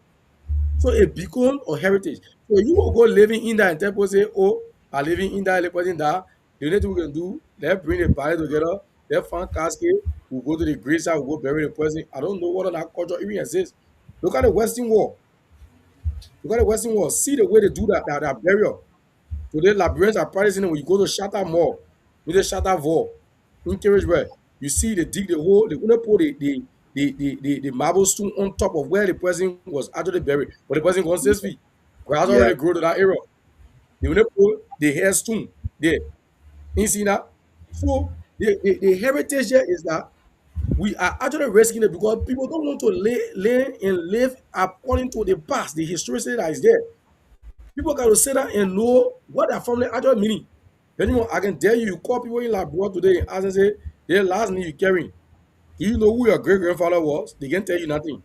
So it becomes a heritage. So you will go living in that and tell people say, oh, I living in that, person that. The only thing we can do, let's bring the body together, let's find casket, we'll go to the graveside, we'll go bury the person. I don't know what on that culture even exists. Look at the Western Wall. Look at the Western Wall. See the way they do that burial. Today, Liberians are practicing it when you go to Shatta Mall, with the Shatta Vault, in Carriageway. You see they dig the hole, they gonna put the marble stone on top of where the person was actually buried. But the person goes 6 feet. Grass already grew to that area. They gonna put the hair stone there. You see that? So the heritage here is that We are actually risking it because people don't want to learn and live according to the past, the history that is there. People got to sit down and know what their family actually meaning. Anyone, I can tell you, you call people in Labrador today and ask and say, their last name you carrying. Do you know who your great grandfather was? They can tell you nothing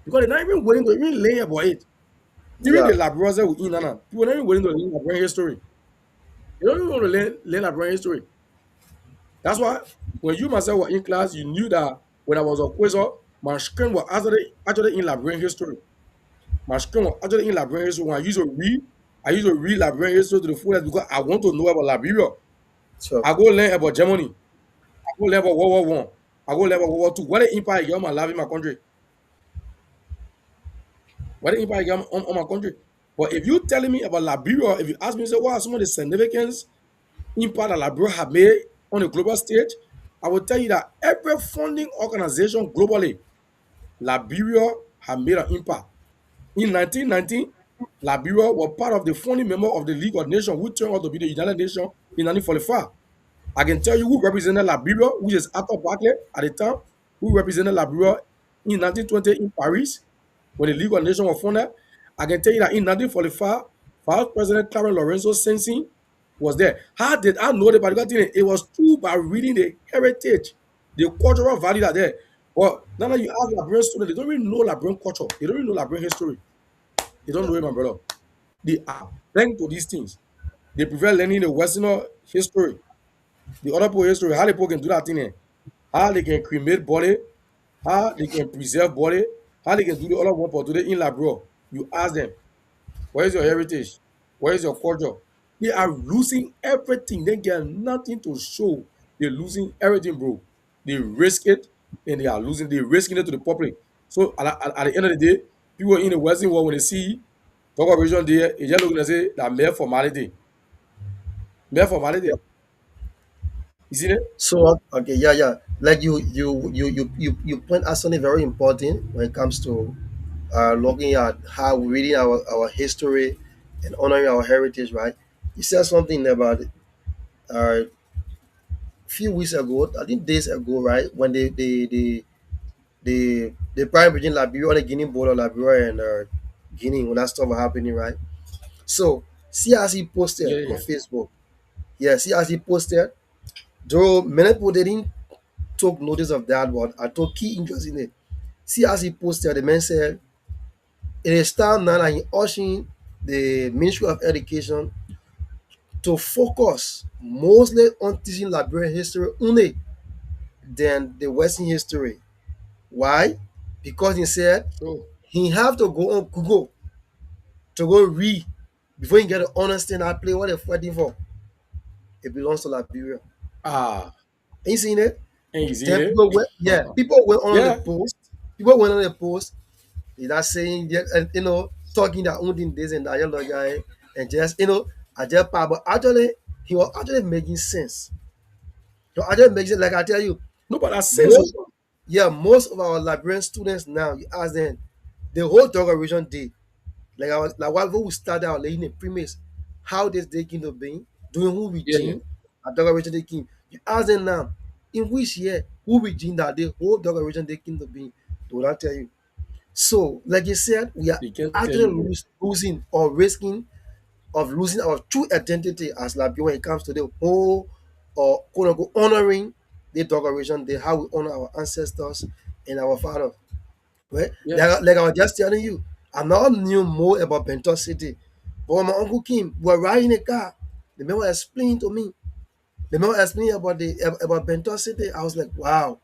because they're not even willing to even learn about it. Even Yeah. the Labradors that we in Nana, people are not even willing to learn Labrador history. They don't even want to learn Labrador history. That's why when you myself were in class, you knew that when I was a quizzer, my screen was actually in Labrador history. My screen was actually in Labrador history. When I used to read Labrador history to the fullest because I want to know about Liberia. So I go learn about Germany. I go learn about World War One. I go learn about World War Two. What the empire get on my life in my country? What the empire get on my country? But if you telling me about Liberia, if you ask me, say, what are some of the significance impact that Liberia have made on the global stage, I will tell you that every funding organization globally, Liberia have made an impact. In 1990, Liberia was part of the founding member of the League of Nations, which turned out to be the United Nations in 1945. I can tell you who represented Liberia, which is Arthur Barclay at the time, who represented Liberia in 1920 in Paris when the League of Nations was founded. I can tell you that in 1945, Vice President Clarence Lorenzo Sensing was there. How did I know the particular thing? It was through by reading the heritage, the cultural value that there. But now that you ask Liberian students, they don't really know Liberian culture. They don't really know Liberian history. They don't know it, my brother. They are blind to these things. They prefer learning the Western history, the other people history, how the people can do that thing, how they can cremate body, how they can preserve body, how they can do the other one for today in Labrador. You ask them, where is your heritage? Where is your culture? They are losing everything. They get nothing to show. They're losing everything, bro. They risk it and they are losing. They're risking it to the public. So at the end of the day, people in the Western world, when they see talk of region there, they just looking and say that mere formality. Mere formality. You see that? so okay, yeah, yeah. Like you point out something very important when it comes to looking at how we reading our history and honoring our heritage, right? You said something about a few weeks ago, I think days ago, right? When the prime between Liberia on the Guinea border, Liberia and Guinea, when that stuff was happening, right? So see as he posted Yeah, on yeah. Facebook. Yeah, see as he posted. Though many people didn't took notice of that, but I took key interest in it. See as he posted, the man said it is time now that he ushering the Ministry of Education to focus mostly on teaching Liberian history only than the Western history. Why? Because he said So, he have to go on Google to go read before he get to understand that play what they're fighting for. It belongs to Liberia. ah, Ain't you seen it? and you see Then it? people went, yeah, people went on the Yeah. post. People went on the post. They're not saying, yeah, and talking their own thing, this and that, other guy, and just, I just, but actually, he was actually making sense. So actually making sense. Like I tell you, No, but that's sense. most, yeah, most of our Liberian students now, you ask them, the whole dog original day, like what we started out laying the premise, how this day came to being, doing who Yeah, yeah. regime, a dog original day came. You ask them now, in which year, who regime that the whole dog original day came to being, they will not tell you. So, like you said, we are They can't tell actually you, bro. losing or risking of losing our true identity as Liberian when it comes to the whole or quote unquote honoring the dog origin, the how we honor our ancestors and our fathers. Right? Yeah. Like I was just telling you, I now knew more about Bento City. But when my uncle came, we were riding in a car. The man was explaining to me. The man was explaining about Bento City. I was like, wow.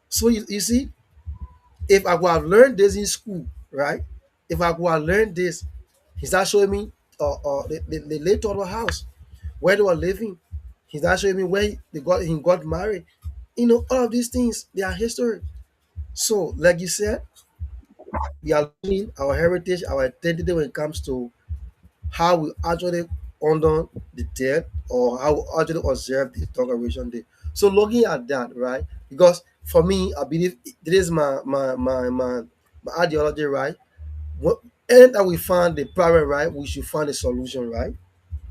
So you see, if I could have learned this in school, right? If I could have learned this, he's not showing me the late Toddler house where they were living. He's not showing me where he got married. All of these things, they are history. So, like you said, we are losing our heritage, our identity when it comes to how we actually honor the dead or how we actually observe the Inauguration Day. So looking at that, right? Because for me, I believe this is my ideology, right? What anytime we find the problem, right, we should find a solution, right?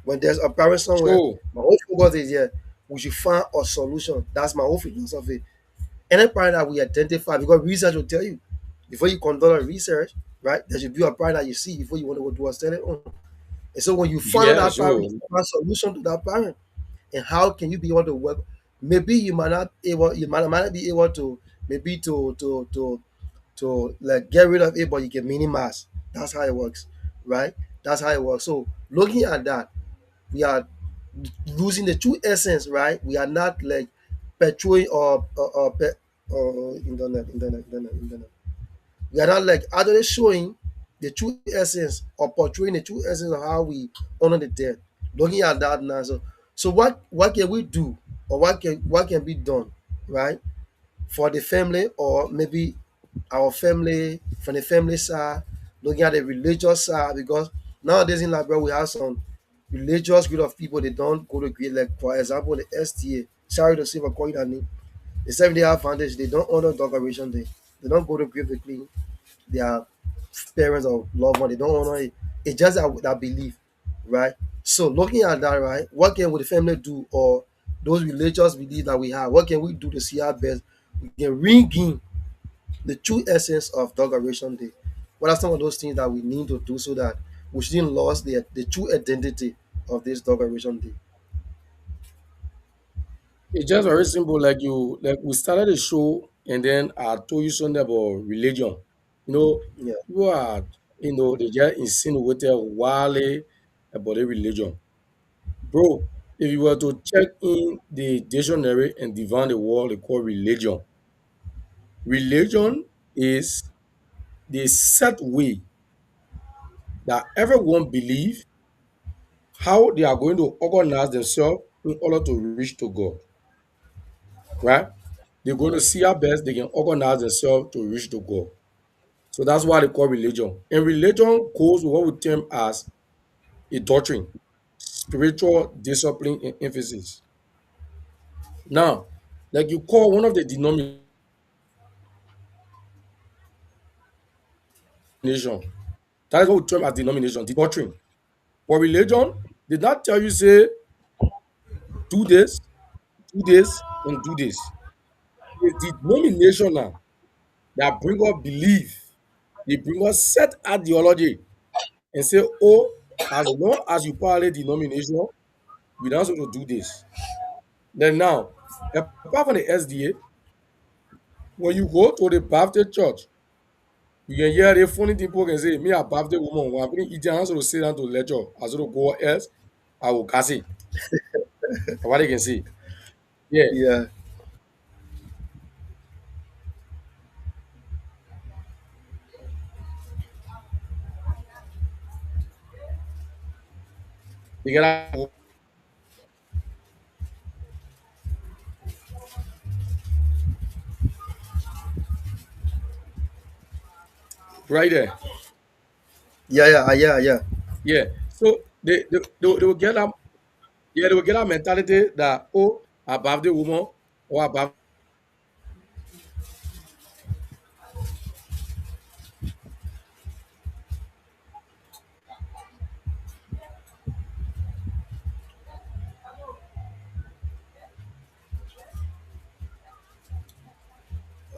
When there's a problem somewhere, So, my whole focus is here. We should find a solution. That's my whole philosophy. Any pattern that we identify, because research will tell you before you conduct a research, right? There should be a pattern that you see before you want to go do a study on. And so when you follow Yeah, that pattern, so you find solution to that pattern. And how can you be able to work? Maybe you might not be able to maybe to like get rid of it, but you can minimize. That's how it works, right? That's how it works. So looking at that, we are losing the true essence, right? We are not like portraying or internet. We are not like actually showing the true essence or portraying the true essence of how we honor the dead. Looking at that now, so what can we do, or what can be done, right, for the family, or maybe our family, from the family side, looking at the religious side, because nowadays in Liberia we have some religious group of people, they don't go to grade, like for example the STA, sorry to say for calling that name, the 7 Day Adventist, they don't honor decoration day. They don't go to grave to clean their parents or loved one. They don't honor it. It's just that belief, right? So looking at that, right, what can the family do, or those religious beliefs that we have, what can we do to see our best we can regain the true essence of dog adoration day? What are some of those things that we need to do so that we shouldn't lose the true identity of this dog adoration day? it's just very simple. Like we started the show, and then I told you something about religion. You know, Yeah, people are, they just insinuated wildly about the religion. Bro, if you were to check in the dictionary and define the word they call religion, religion is the set way that everyone believe how they are going to organize themselves in order to reach to God, right? They're going to see how best they can organize themselves to reach to God. So that's why they call religion. And religion goes with what we term as a doctrine, spiritual discipline and emphasis. Now, like you call one of the denominations, that is what we term as denomination, the doctrine. But religion did not tell you, say, do this, and do this. It's the denomination now that bring us belief. They bring us set ideology and say, oh, as long as you parallel denomination, we don't have to do this. Then now, apart from the SDA, when you go to the Baptist church, you can hear the funny people can say, me a Baptist woman, when I'm going to eat to sit down to lecture, as to go else, I will cast it. What they can say. Yeah, yeah, they get that right there. yeah. Yeah. So they will get that, yeah, they will get that mentality that, oh, above the woman or above.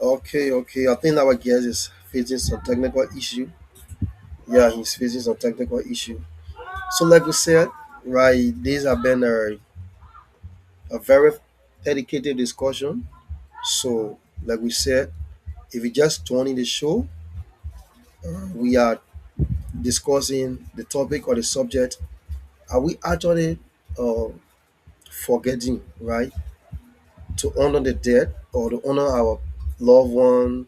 Okay. I think our guest is facing some technical issue. Yeah, he's facing some technical issue. So, like we said, right, these have been a very dedicated discussion. So, like we said, if you just joining the show, we are discussing the topic or the subject. Are we actually uh, forgetting, right, to honor the dead or to honor our loved one,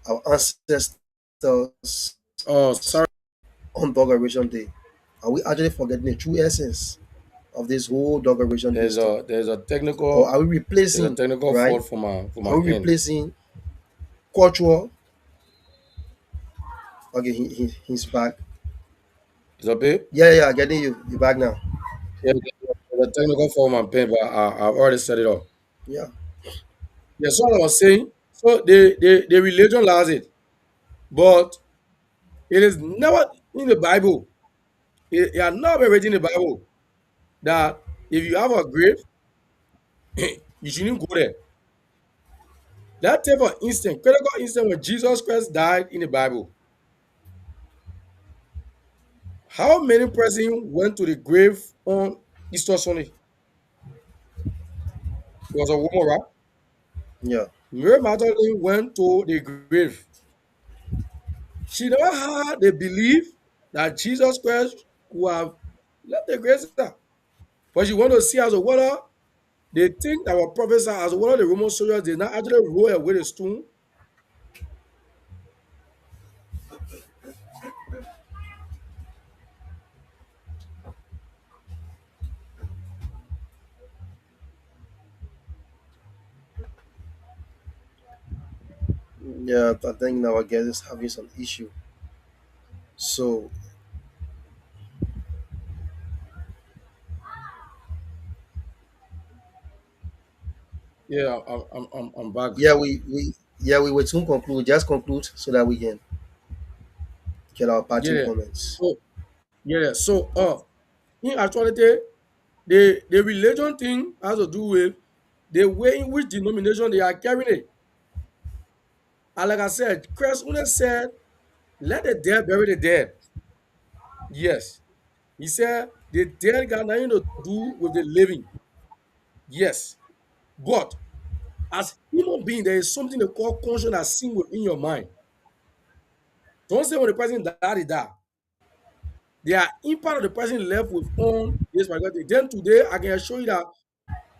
our ancestors Oh, sorry. on Dog Operation Day? Are we actually forgetting the true essence of this whole Dog Operation Day There's stuff? a there's a Or technical are we there's a replacing, technical right? fault for my Are we end. replacing cultural? Okay, he's back. Is that babe? Yeah, getting you. You're back now. Yeah, there's a technical fault for my pen, but I've already set it up. Yeah. Yeah, so I was saying, so the religion allows it, but it is never in the Bible. It has not been written in the Bible that if you have a grave, you shouldn't go there. Let's take for instance, critical instance when Jesus Christ died in the Bible. How many persons went to the grave on Easter Sunday? It was a woman, right? Yeah. Mary Magdalene went to the grave. She never had the belief that Jesus Christ could have left the grave there. But she wanted to see as a whether they think that were prophesied as whether the Roman soldiers did not actually roll away the stone. Yeah, I think our guest is having some issue. So Yeah, I'm back. we will soon conclude. Just conclude so that we can get our parting Yeah. comments. So in actuality, the religion thing has to do with the way in which denomination they are carrying it. And like I said, Christ only said, let the dead bury the dead. Yes. He said the dead got nothing to do with the living. Yes. But as human being, there is something they call conscience that sing within your mind. Don't say when the person died, he died. There are impact of the person left with on this particular thing. Then today, I can assure you that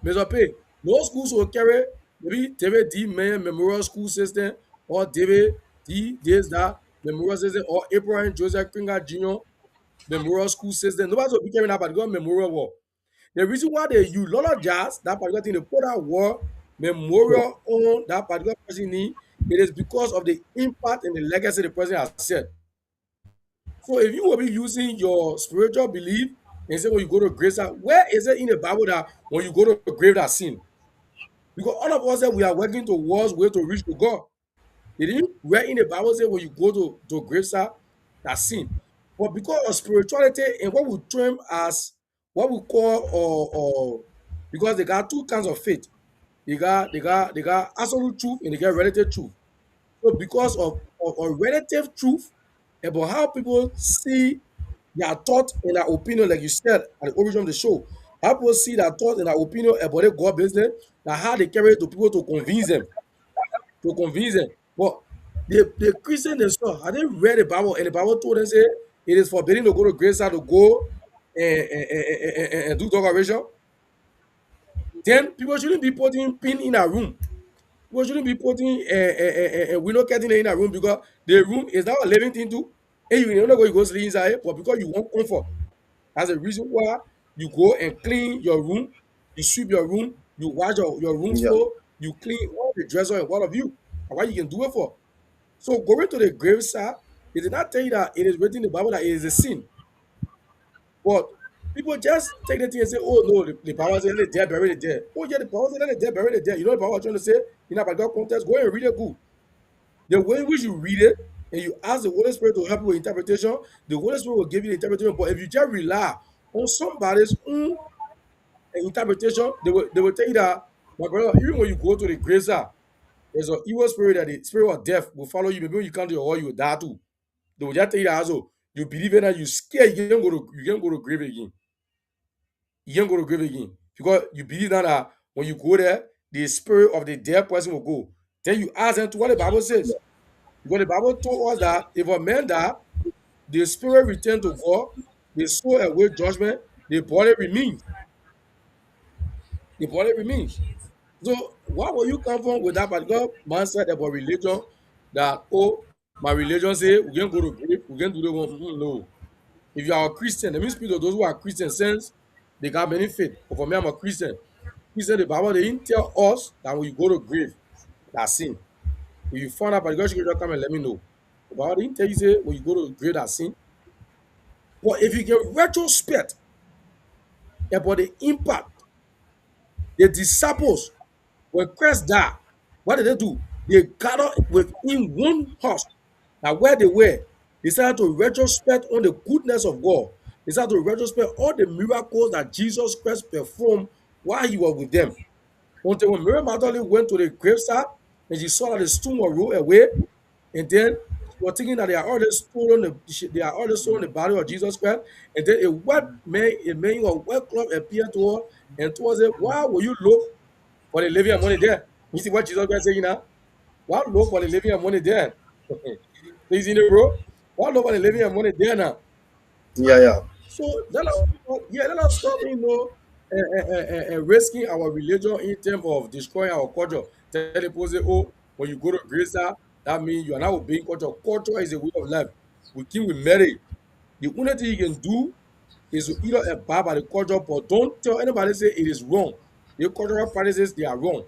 Mr. Pay, no schools will carry maybe David D. Mayer Memorial School System or David D. This that Memorial System or Abraham Joseph Kringa Jr. Memorial School System. Nobody will be carrying that particular memorial wall. The reason why they eulogize that particular thing, they put that wall memorial on that particular person, it is because of the impact and the legacy the person has set. So if you will be using your spiritual belief and say when you go to grave site, where is it in the Bible that when you go to a grave that sin? Because all of us that we are working towards way to reach to God. It didn't where in the Bible say when you go to grave site that sin. But because of spirituality and what we term as what we call or because they got two kinds of faith. They got absolute truth and they got relative truth. So because of relative truth about how people see their thought and their opinion, like you said at the origin of the show, how people see their thought and their opinion about their God business, and how they carry it to people to convince them. But the Christian themselves, have they read the Bible and the Bible told them say it is forbidden to go to grave site to go and do dog operation? Then people shouldn't be putting pin in a room. People shouldn't be putting window curtain in a room because the room is not a living thing too. And you don't know you go sleep inside, but because you want comfort. That's the reason why you go and clean your room, you sweep your room, you wash your room Yeah. floor, you clean all the dresser and all of you. And what you can do it for. So going to the graveside, it did not tell you that it is written in the Bible that it is a sin. But people just take the thing and say, oh no, the Bible says let the dead bury the dead. Oh yeah, the Bible says let the dead bury the dead. You know what the Bible is trying to say? In a particular context, go and read it good. The way in which you read it and you ask the Holy Spirit to help you with interpretation, the Holy Spirit will give you the interpretation. But if you just rely on somebody's own interpretation, they will tell you that, my brother, even when you go to the graveside, there's an evil spirit that the spirit of death will follow you. Maybe when you come to your hall, you will die too. They will just tell you that also. You believe in that, you scared, you can't go to grave again. You can't go to grave again. Because you believe that when you go there, the spirit of the dead person will go. Then you ask them to what the Bible says. Because the Bible told us that if a man die, the spirit return to God, the soul await judgment, the body remains. The body remains. So why will you come from with that particular mindset about religion that, oh, my religion say we can go to grave, we can do the one? No. If you are a Christian, the means speak to those who are Christian since they got many faith. But for me, I'm a Christian. Christian, the Bible, they didn't tell us that when you go to grave, that's sin. If you find out particular scripture, come and let me know. The Bible didn't tell you say when you go to grave, that's sin. But if you get retrospect about the impact, the disciples, when Christ died, what did they do? They gathered within one house. Now, where they were, they started to retrospect on the goodness of God. They started to retrospect all the miracles that Jesus Christ performed while he was with them. Until when Mary Magdalene went to the graveside, and she saw that the stone was rolled away, and then she was thinking that they are already stolen the body of Jesus Christ, and then a man in a wet cloth appeared to her and told her, "Why will you look for the living and money there?" You see what Jesus Christ saying now? Why look for the living and money there? Please, in the bro. Why look for the living and money there now? Yeah. So let us stop, risking our religion in terms of destroying our culture. Tell people say, oh, when you go to Gracer, that means you are not obeying culture. Culture is a way of life. We keep with marriage. The only thing you can do is to either abide by the culture, but don't tell anybody say it is wrong. The cultural practices, they are wrong.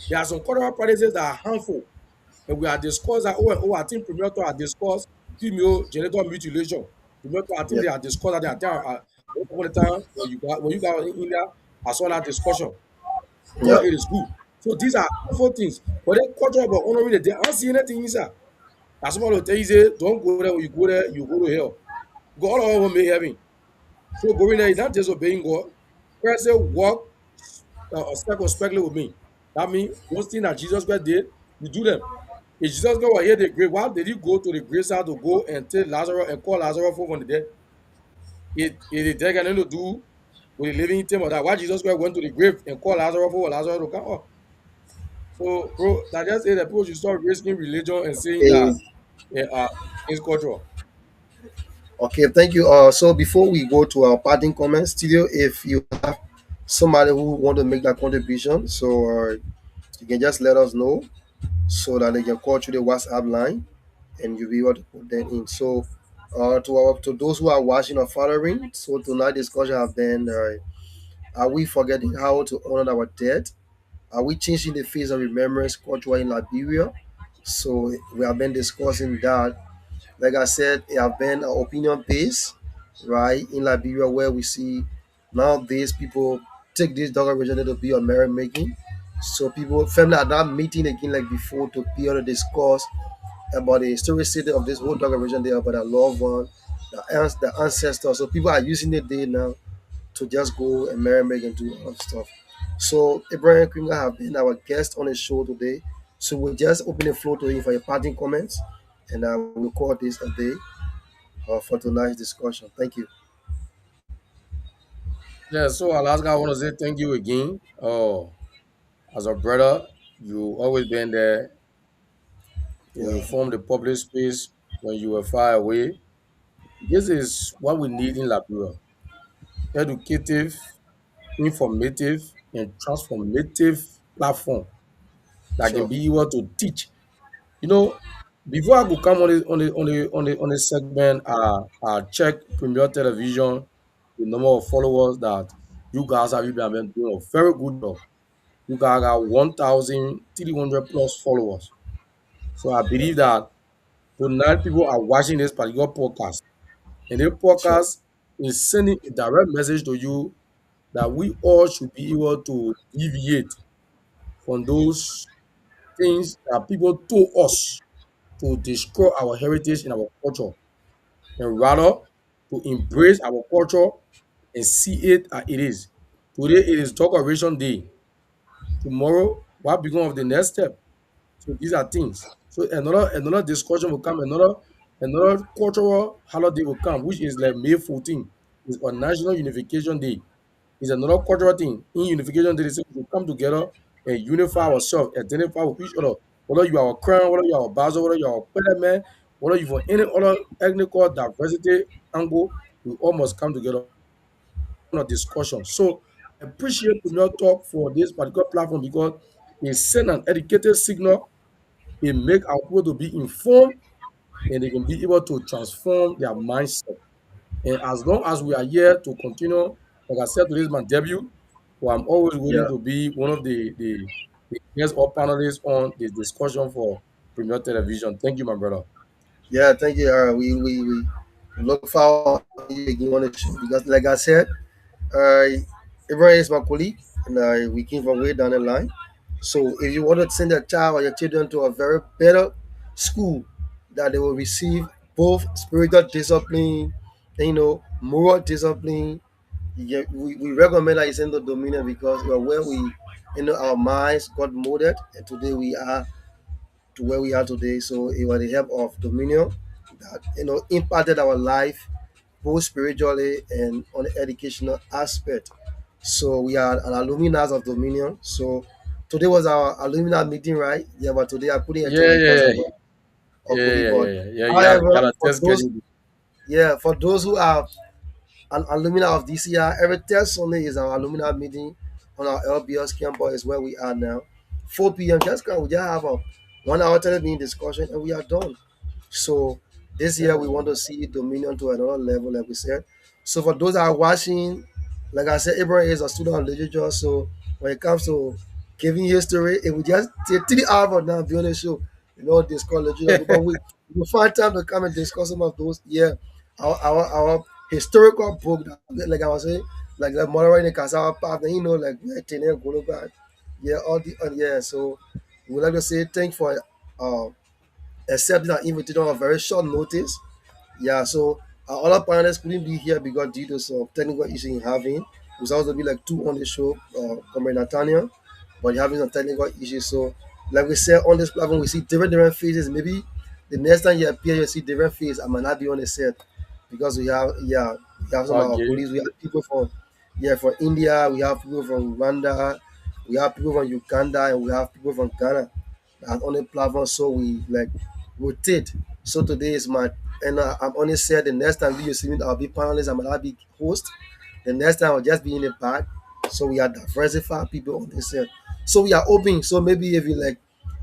There are some cultural practices that are harmful. And we are discussed that I think Premier Talk are discussed female genital mutilation. Premier Talk, I think Yeah. they are discussed that they are there. All the time when you got in India, I saw that discussion. So Yeah. it is good. So these are harmful things. But then culture about honoring the day, I don't see anything inside. That's somebody will tell you, say, don't go there. When you go there, you go to hell. God all over may heaven. So going there is not just obeying God. Christ said, walk circumspectly with me. That means those things that Jesus Christ did, you do them. If Jesus Christ was here the grave, why did he go to the grave side to go and take Lazarus and call Lazarus forth from the dead? If the dead can to do with the living thing or that, why Jesus Christ went to the grave and called Lazarus forth, Lazarus to come up? So, bro, that just say that people should start risking religion and saying Eh, that it's cultural. okay, thank you. So before we go to our parting comments, studio, if you have somebody who want to make that contribution, so you can just let us know so that they can call through the WhatsApp line and you'll be able to put them in. So to those who are watching or following, so tonight discussion have been are we forgetting how to honor our dead? Are we changing the face of remembrance culture in Liberia? So we have been discussing that. Like I said, it have been an opinion based, right, in Liberia where we see nowadays people take this declaration to be a merrymaking. So people family are not meeting again like before to be able to discuss about the historicity of this whole declaration day about our loved one, the ancestors. So people are using the day now to just go and merry and do a lot of stuff. So Abraham Kringle have been our guest on the show today. So we'll just open the floor to him for your parting comments, and we'll call this a day for tonight's discussion. Thank you. Yeah, so Alaska, I want to say thank you again. As a brother, you always been there to Yeah, inform the public space when you were far away. This is what we need in Liberia: educative, informative, and transformative platform that can sure. be able to teach. You know, before I could come on the segment, I check Premier Television, the number of followers that you guys have been doing a very good job. You guys got 1,300 plus followers. So I believe that tonight people are watching this particular podcast, and this Sure. podcast is sending a direct message to you that we all should be able to deviate from those things that people told us to destroy our heritage and our culture, and rather to embrace our culture and see it as it is. Today it is Decoration Day. Tomorrow, what become of the next step? So these are things. So another discussion will come, another cultural holiday will come, which is like May 14th. It's on National Unification Day. It's another cultural thing. In Unification Day, they say we should come together and unify ourselves, identify with each other. Whether you are a Crown, whether you are a Bazo, whether you are a Peleman, whether you from any other ethnical diversity angle, we all must come together on a discussion. So I appreciate Premier Talk for this particular platform because it send an educated signal. It make our people to be informed and they can be able to transform their mindset. And as long as we are here to continue, like I said, today is my debut, well, I'm always willing Yeah. to be one of the guests or panelists on this discussion for Premier Television. Thank you, my brother. Yeah, thank you. We look forward to you again on the show because, like I said, uh, Abraham is my colleague, and we came from way down the line. So if you want to send your child or your children to a very better school, that they will receive both spiritual discipline, and, moral discipline, we recommend that you send to Dominion because where we our minds got molded, and today we are to where we are today. So it was the help of Dominion that impacted our life both spiritually and on the educational aspect. So we are an alumni of Dominion. So today was our alumni meeting, right? Yeah, but today I couldn't Yeah, attend because yeah, of yeah, COVID. yeah, But yeah, yeah. You however, gotta for test those, schedule. for those who are an alumni of DCI, every third Sunday is our alumni meeting on our LBS campus, is where we are now. 4 p.m. Just come, we just have a 1 hour television discussion and we are done. So this year we want to see Dominion to another level, like we said. So for those that are watching, like I said, Abraham is a student of literature. So when it comes to giving history, it will just take 3 hours now be on the show, discuss literature. But we find time to come and discuss some of those. Yeah, our historical book, like I was saying, like the Mother in the Cassava Path, and like Tenel Goloba. Yeah, all the yeah. So we would like to say thank you for accepting our invitation on a very short notice. Yeah, so our other panelists couldn't be here because due to some technical issues in having. It was supposed to be like two on the show, Comrade Nathaniel, but you're having some technical issues. So, like we said on this platform, we see different faces. Maybe the next time you appear, you see different faces. I might not be on the set because we have some of our Okay. colleagues. We have people from India, we have people from Rwanda, we have people from Uganda, and we have people from Ghana that's on the platform. So we like rotate. So today is my and I'm only said the next time you see me, I'll be panelist, I'm gonna be host. The next time I'll just be in the back. So we are diversified people on this set. So we are open. So maybe if you like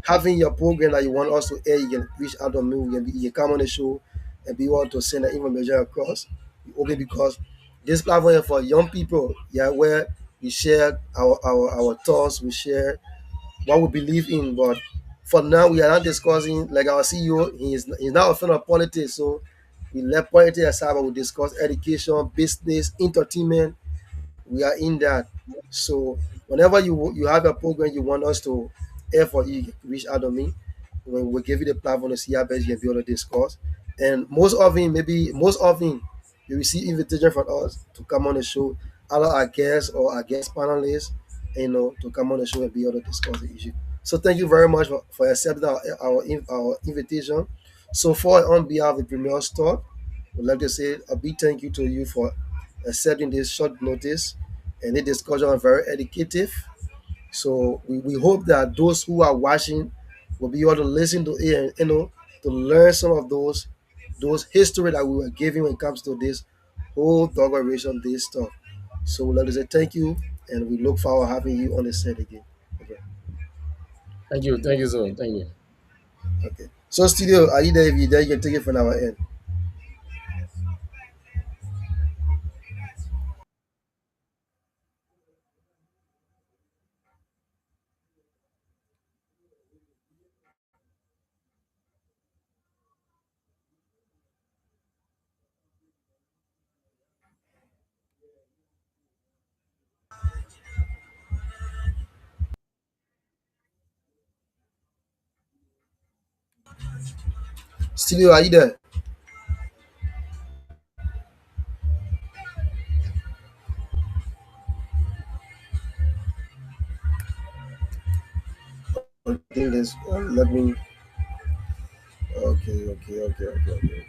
having your program that you want us to air, you can reach out on me. You can come on the show and be able to send the information across. We open because this platform is for young people, yeah, where we share our thoughts, we share what we believe in. But for now, we are not discussing, like our CEO, he's not a fan of politics. So we left politics aside, but we discuss education, business, entertainment. We are in that. So whenever you have a program you want us to air for you, you can reach out to me. We'll give you the platform to see how best you can be able to discuss. And most often, you receive invitation from us to come on the show, either our guests or our guest panelists, to come on the show and be able to discuss the issue. So thank you very much for accepting our invitation. So for on behalf of the Premier Stock, we'd like to say a big thank you to you for accepting this short notice, and the discussion was very educative. So we hope that those who are watching will be able to listen to it and to learn some of those history that we were giving when it comes to this whole dog operation this stuff. So we'd like to say thank you, and we look forward to having you on the set again. Okay. Thank you, sir. Thank you. Okay. So studio, are you there? If you're there, you can take it from our end. Studio, are you there? I think this. Let me. Okay. Okay. Okay. Okay. Okay.